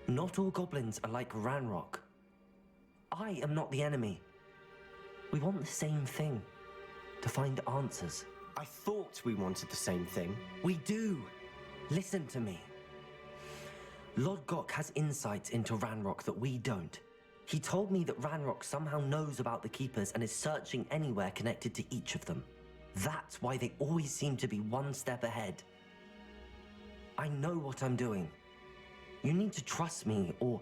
Not all goblins are like Ranrock. I am not the enemy. We want the same thing. To find answers. I thought we wanted the same thing. We do. Listen to me. Lord Gok has insights into Ranrock that we don't. He told me that Ranrock somehow knows about the Keepers and is searching anywhere connected to each of them. That's why they always seem to be one step ahead. I know what I'm doing. You need to trust me, or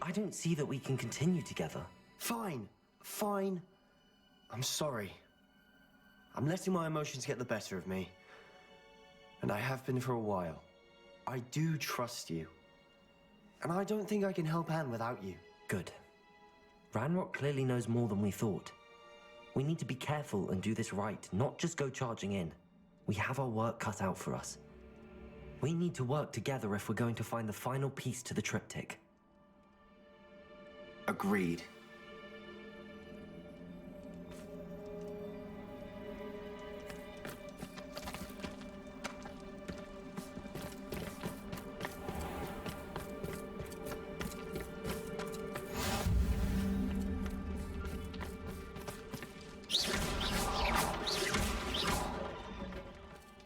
I don't see that we can continue together. Fine. Fine. I'm sorry. I'm letting my emotions get the better of me. And I have been for a while. I do trust you. And I don't think I can help Anne without you. Good. Ranrock clearly knows more than we thought. We need to be careful and do this right, not just go charging in. We have our work cut out for us. We need to work together if we're going to find the final piece to the triptych. Agreed.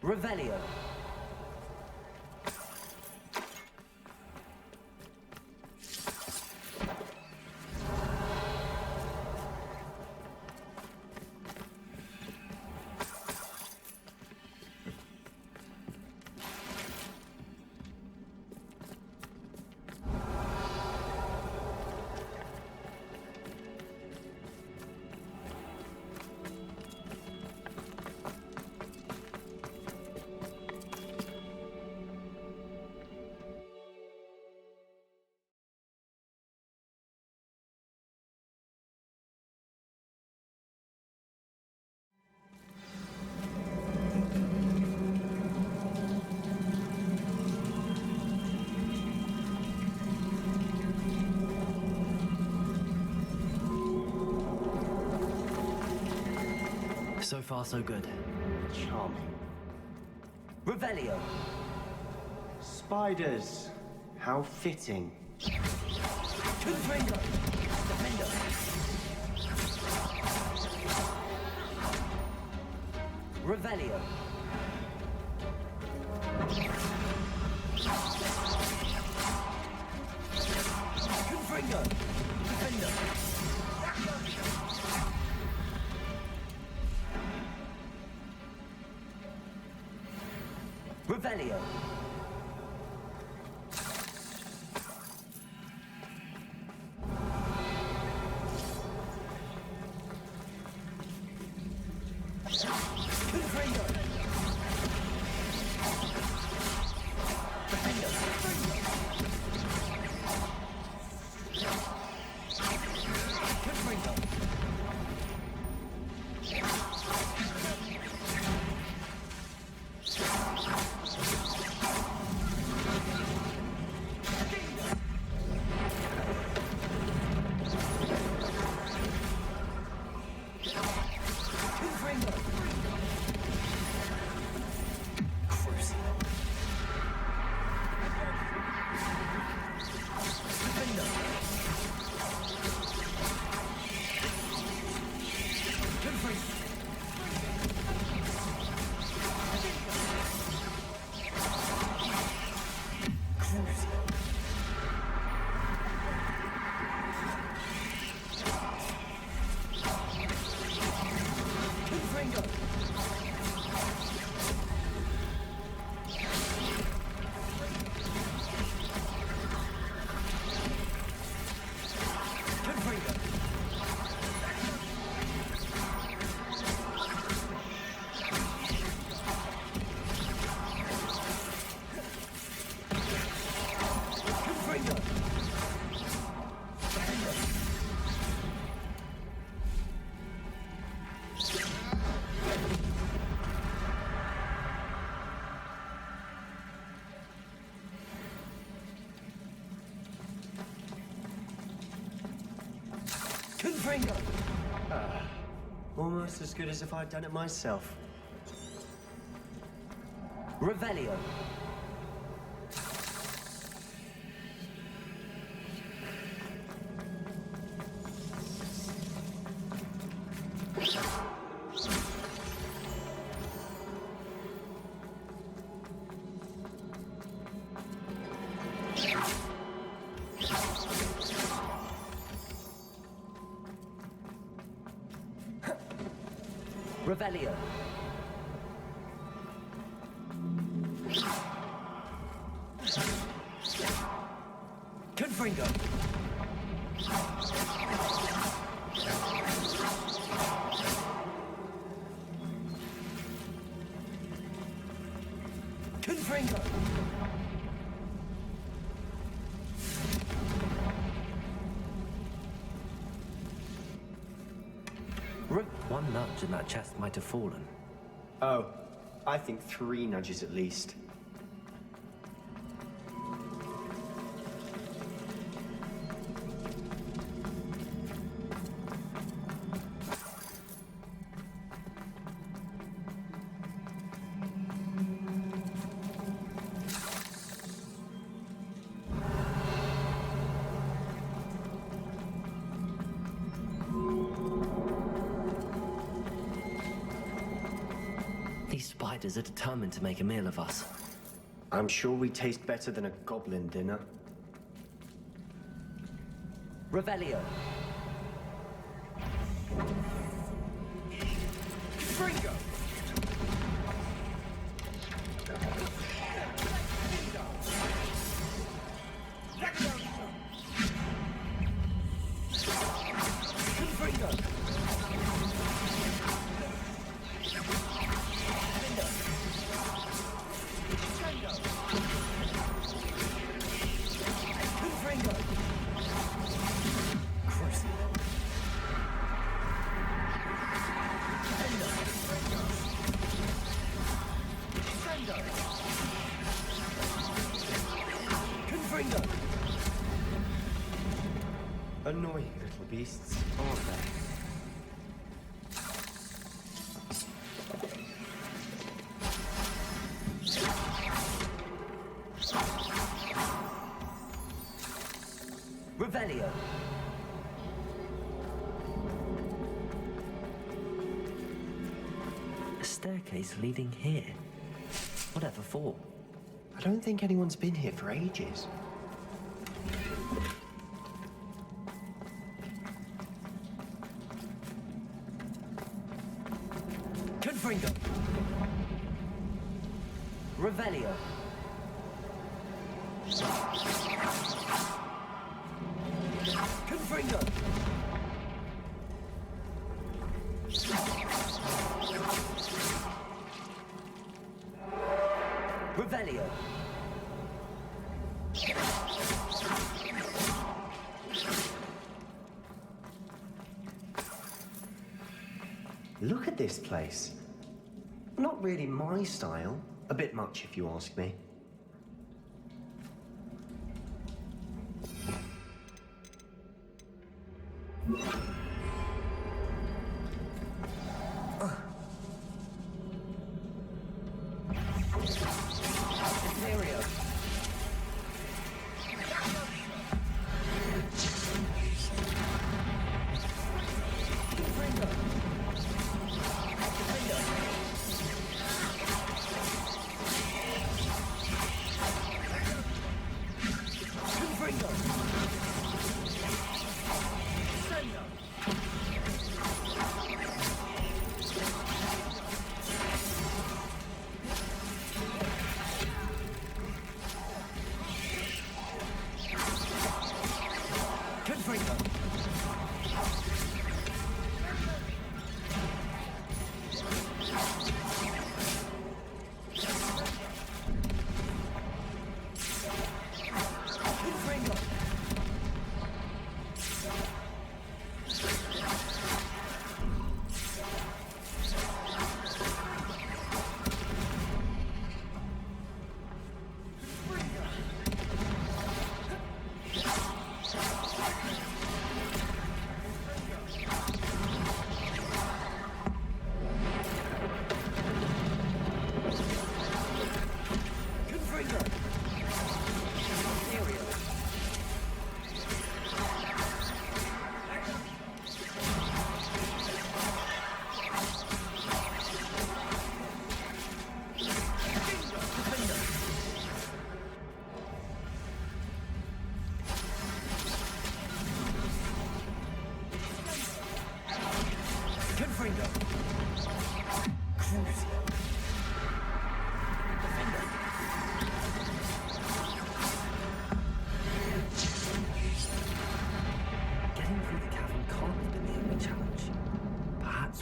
Revelio. So far, so good. Charming. Revelio. Spiders. How fitting. Confringo. Defender. Revelio. Confringo. Defender. Revelio. Confringo. Confringo! Almost as good as if I'd done it myself. Revelio. Revelio. Confringo. Confringo. One nudge and that chest might have fallen. Oh, I think 3 nudges at least. These spiders are determined to make a meal of us. I'm sure we taste better than a goblin dinner. Revelio. Fringo! Annoying little beasts, aren't they? Revelio. A staircase leading here. Whatever for? I don't think anyone's been here for ages. Confringo. Revelio. Confringo. Revelio. Look at this place. Not really my style. A bit much, if you ask me.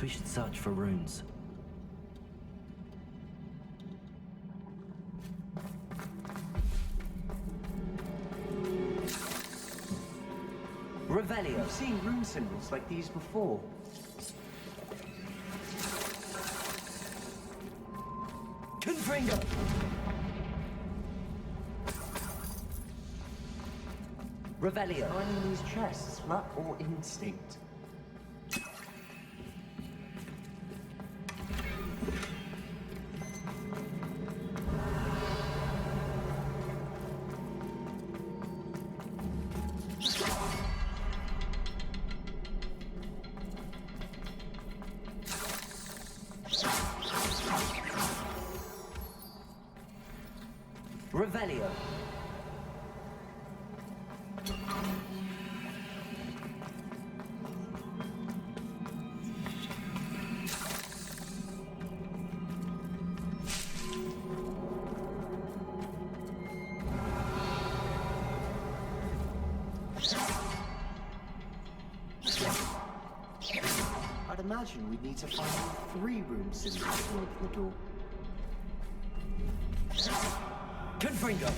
we should search for runes. Revelio. I've seen rune symbols like these before. Confringo! Revelio. Finding these chests, luck or instinct? Revelio. I'd imagine we'd need to find 3 rune symbols to open the door. Confringo!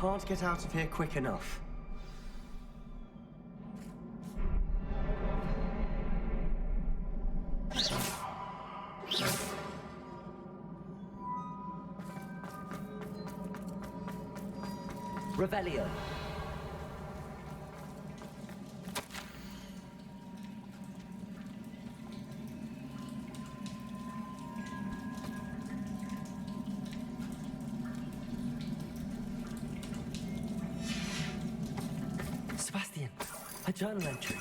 Can't get out of here quick enough. Revelio. Sebastian, a journal entry.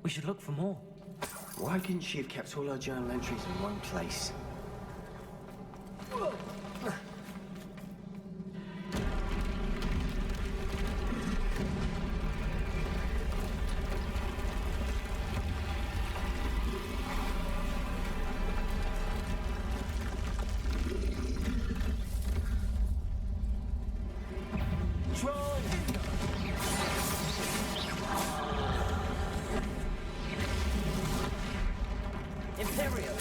We should look for more. Why couldn't she have kept all her journal entries in one place? Imperio!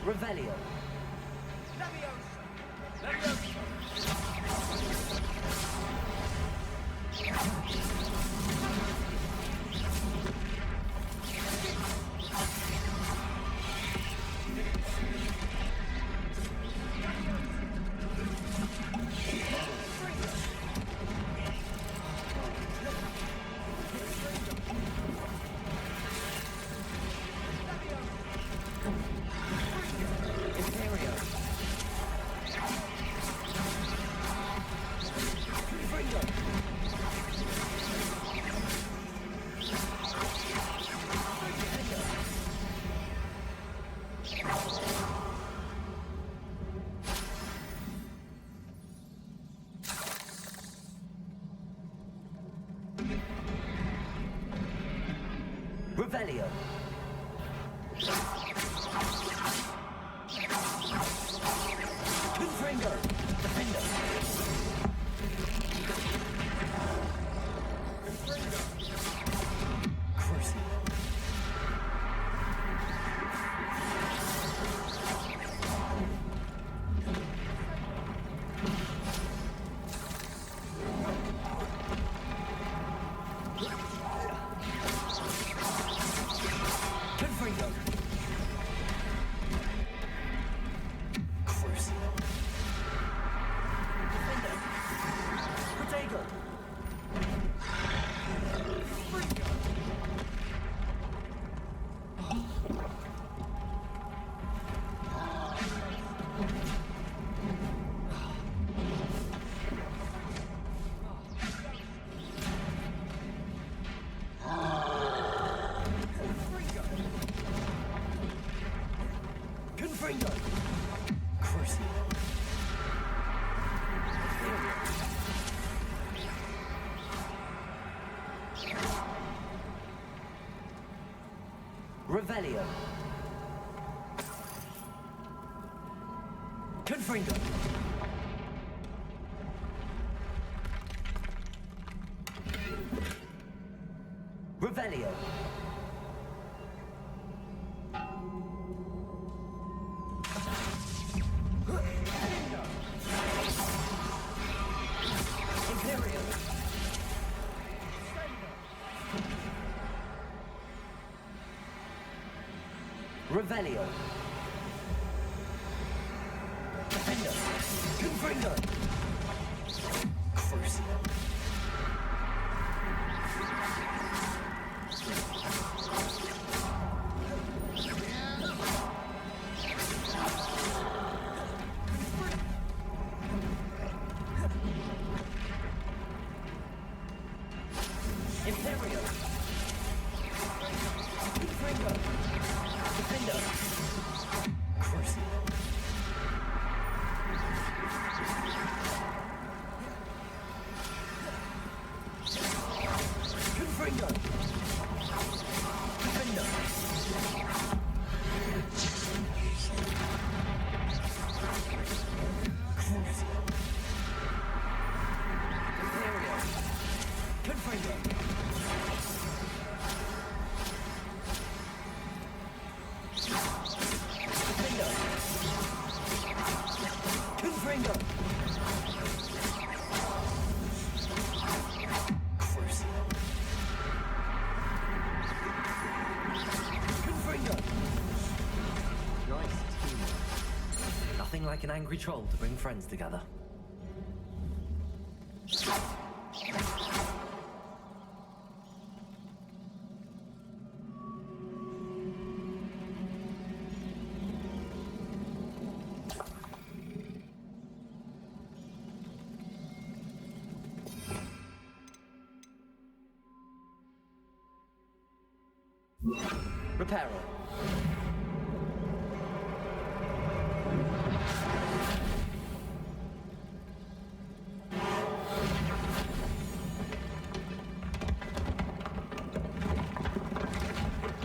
Revelio. Revelio. Confringo. Defender. Crucible. Confringo. Crucible. Defender. Protego. Confringo. Crucible. Revelio. Confringo. Confringo. Revelio. Imperial. Revelio. Defender. Confringo. Crucible. Imperial. Confringo. Defender. Crucible. Confringo. Defender. Crucible. Imperial. Confringo. Defender. Confringo. Crucible. Confringo. Nice teamwork. Nothing like an angry troll to bring friends together. Reparo.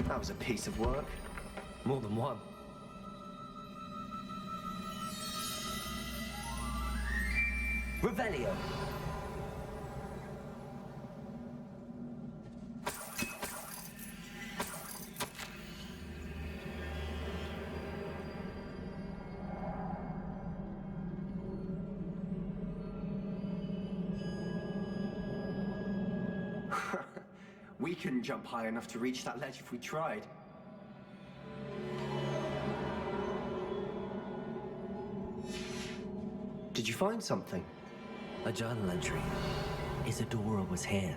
That was a piece of work. More than one. Revelio. We couldn't jump high enough to reach that ledge if we tried. Did you find something? A journal entry. Isadora was here.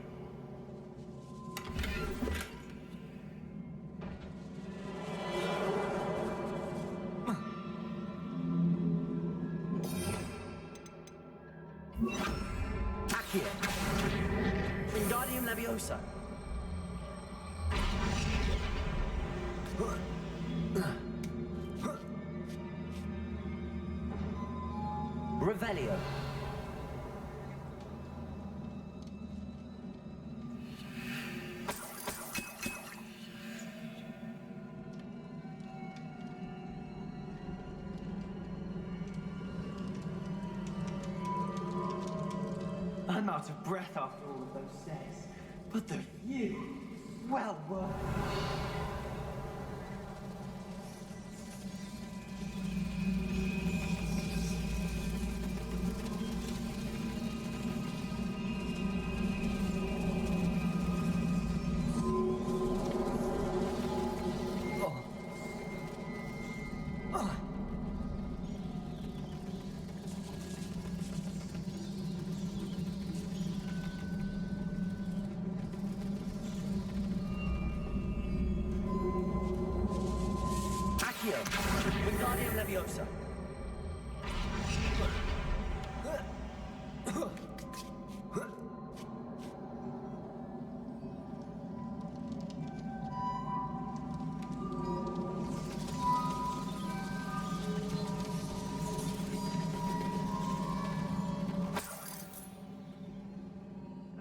Accio. Wingardium Leviosa. Revelio. I'm out of breath after all of those steps, but the view, well worth it. Wingardium Leviosa.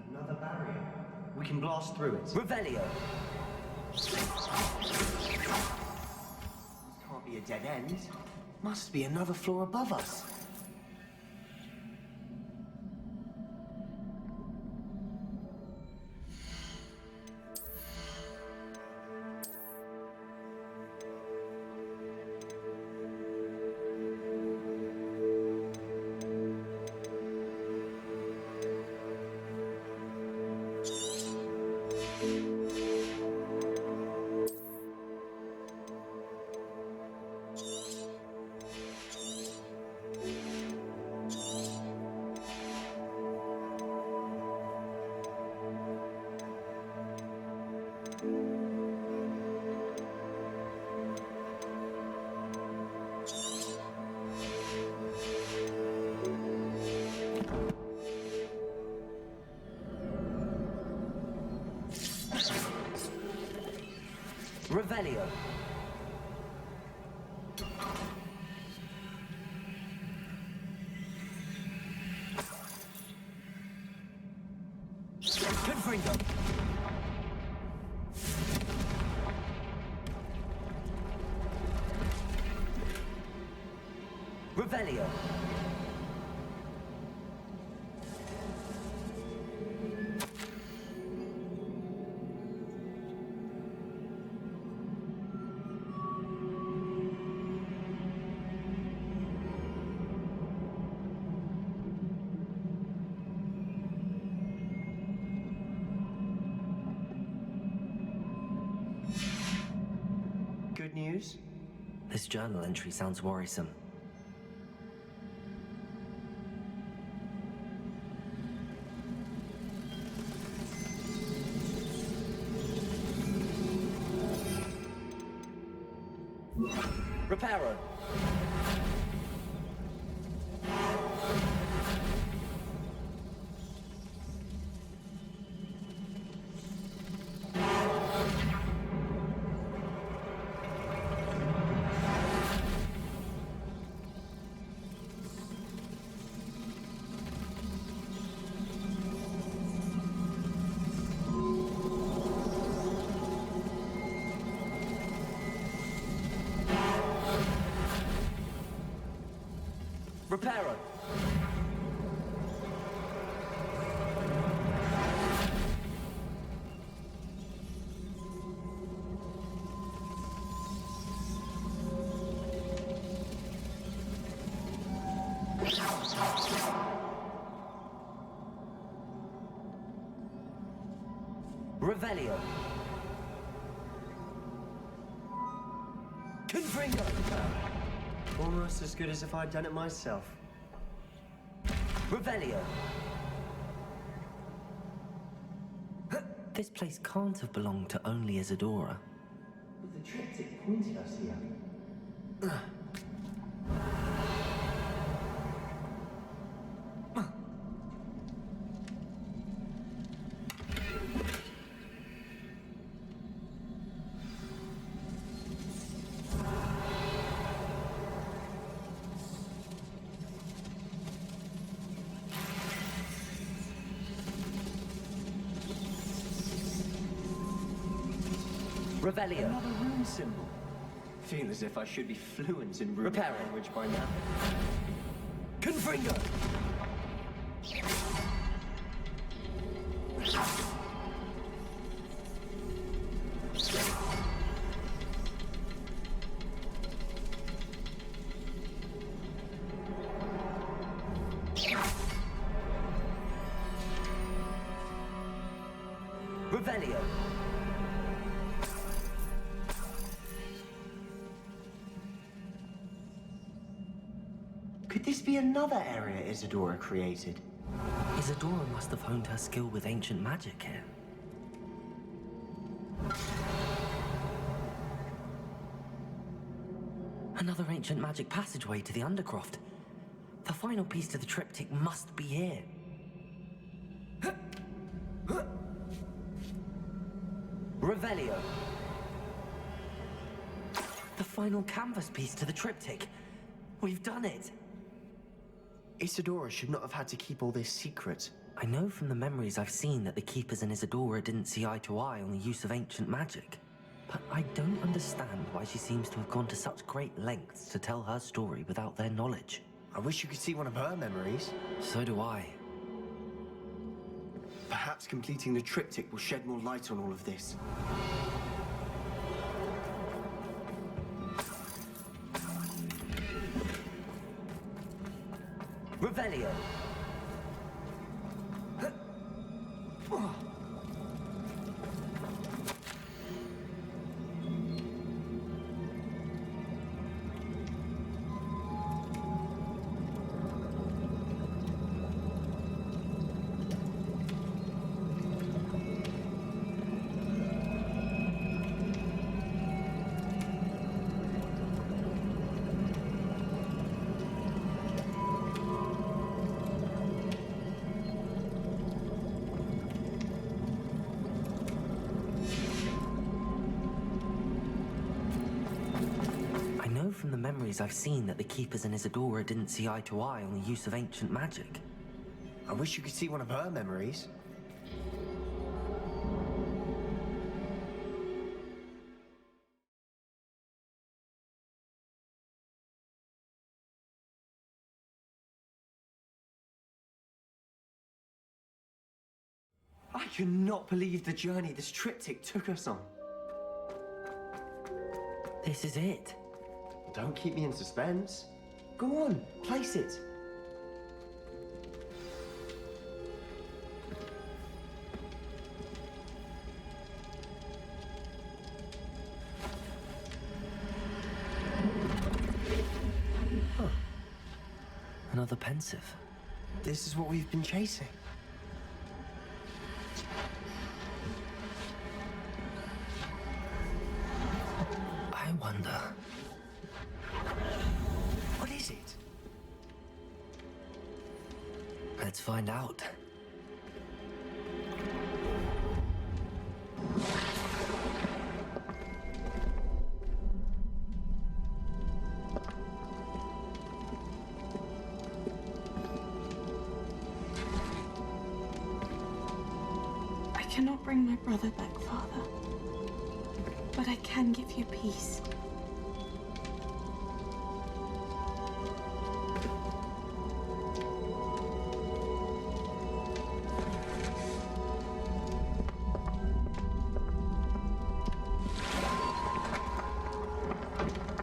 Another barrier. We can blast through it. Revelio. Can't be a dead end. Must be another floor above us. Revelio. Confringo. Revelio. Good news? This journal entry sounds worrisome. Reparo. Reparo. Revelio. Confringo. Almost as good as if I'd done it myself. Revelio. This place can't have belonged to only Isadora. But the triptych pointed us here. Revelio. Another rune symbol. Feel as if I should be fluent in runic Reparo. language by now. Confringo. Revelio. Could this be another area Isadora created? Isadora must have honed her skill with ancient magic here. Another ancient magic passageway to the Undercroft. The final piece to the triptych must be here. Revelio. The final canvas piece to the triptych. We've done it. Isadora should not have had to keep all this secret. I know from the memories I've seen that the Keepers and Isadora didn't see eye to eye on the use of ancient magic. But I don't understand why she seems to have gone to such great lengths to tell her story without their knowledge. I wish you could see one of her memories. So do I. Perhaps completing the triptych will shed more light on all of this. Revelio. memories I've seen that the Keepers and Isadora didn't see eye to eye on the use of ancient magic. I wish you could see one of her memories. I cannot believe the journey this triptych took us on. This is it. Don't keep me in suspense. Go on, place it. Huh. Another pensive. This is what we've been chasing. I wonder... What is it? Let's find out. I cannot bring my brother back, Father. But I can give you peace.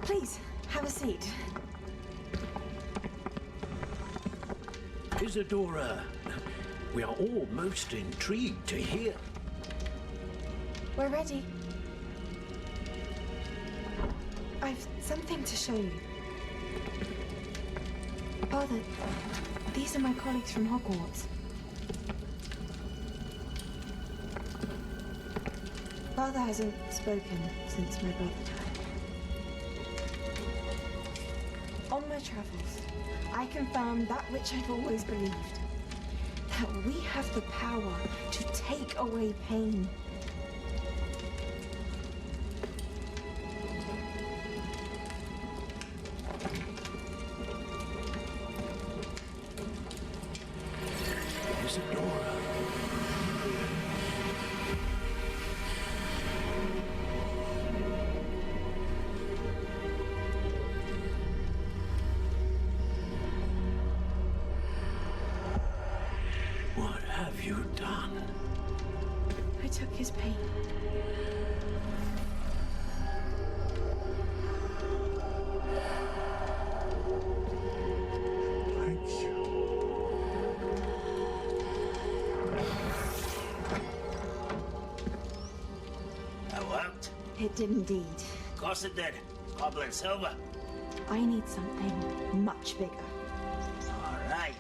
Please, have a seat. Isadora, we are all most intrigued to hear. We're ready. I've something to show you. Father, these are my colleagues from Hogwarts. Father hasn't spoken since my brother died. On my travels, I confirmed that which I've always believed. That we have the power to take away pain. Isadora. What have you done? I took his pain. That worked? It did indeed. Of course it did. Goblin silver. I need something much bigger. All right.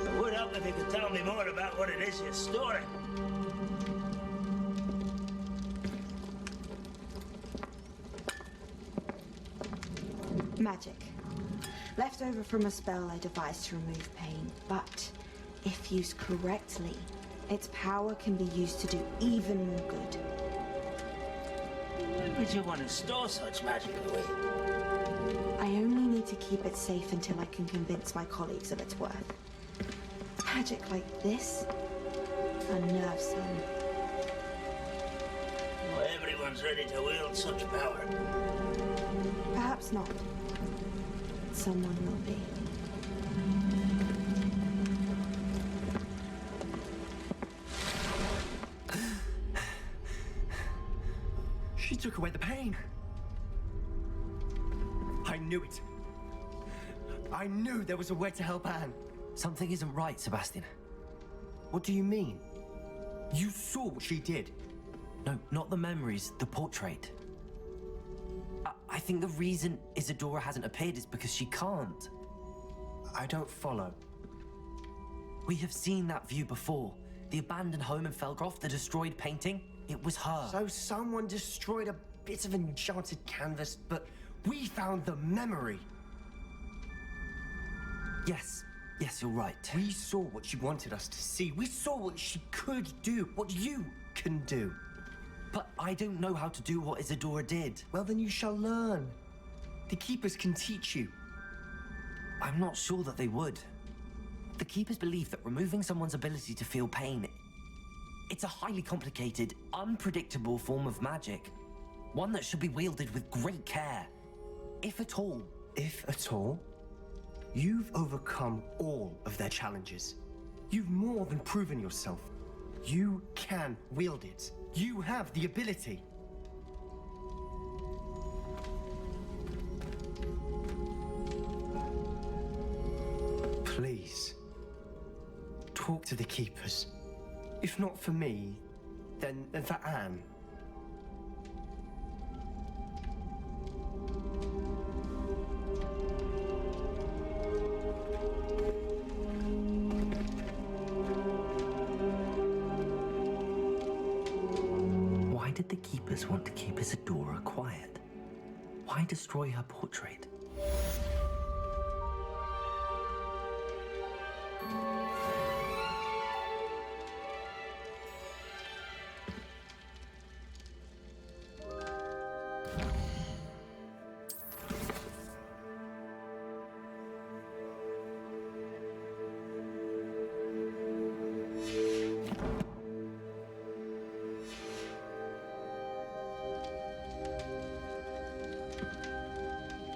It would help if you could tell me more about what it is you're storing. Magic. Left over from a spell I devised to remove pain, but if used correctly, its power can be used to do even more good. Why would you want to store such magic away? I only need to keep it safe until I can convince my colleagues of its worth. Magic like this unnerves them. Well, everyone's ready to wield such power. Perhaps not. Someone will be. She took away the pain. I knew it. I knew there was a way to help Anne. Something isn't right, Sebastian. What do you mean? You saw what she did. No, not the memories, the portrait. I think the reason Isadora hasn't appeared is because she can't. I don't follow. We have seen that view before. The abandoned home in Felgroth, the destroyed painting, it was her. So someone destroyed a bit of enchanted canvas, but we found the memory. Yes, you're right. We saw what she wanted us to see. We saw what she could do, what you can do. But I don't know how to do what Isadora did. Well, then you shall learn. The Keepers can teach you. I'm not sure that they would. The Keepers believe that removing someone's ability to feel pain, it's a highly complicated, unpredictable form of magic. One that should be wielded with great care. If at all. If at all? You've overcome all of their challenges. You've more than proven yourself. You can wield it. You have the ability. Please, talk to the Keepers. If not for me, then for Anne. Why did the Keepers want to keep Isadora quiet? Why destroy her portrait?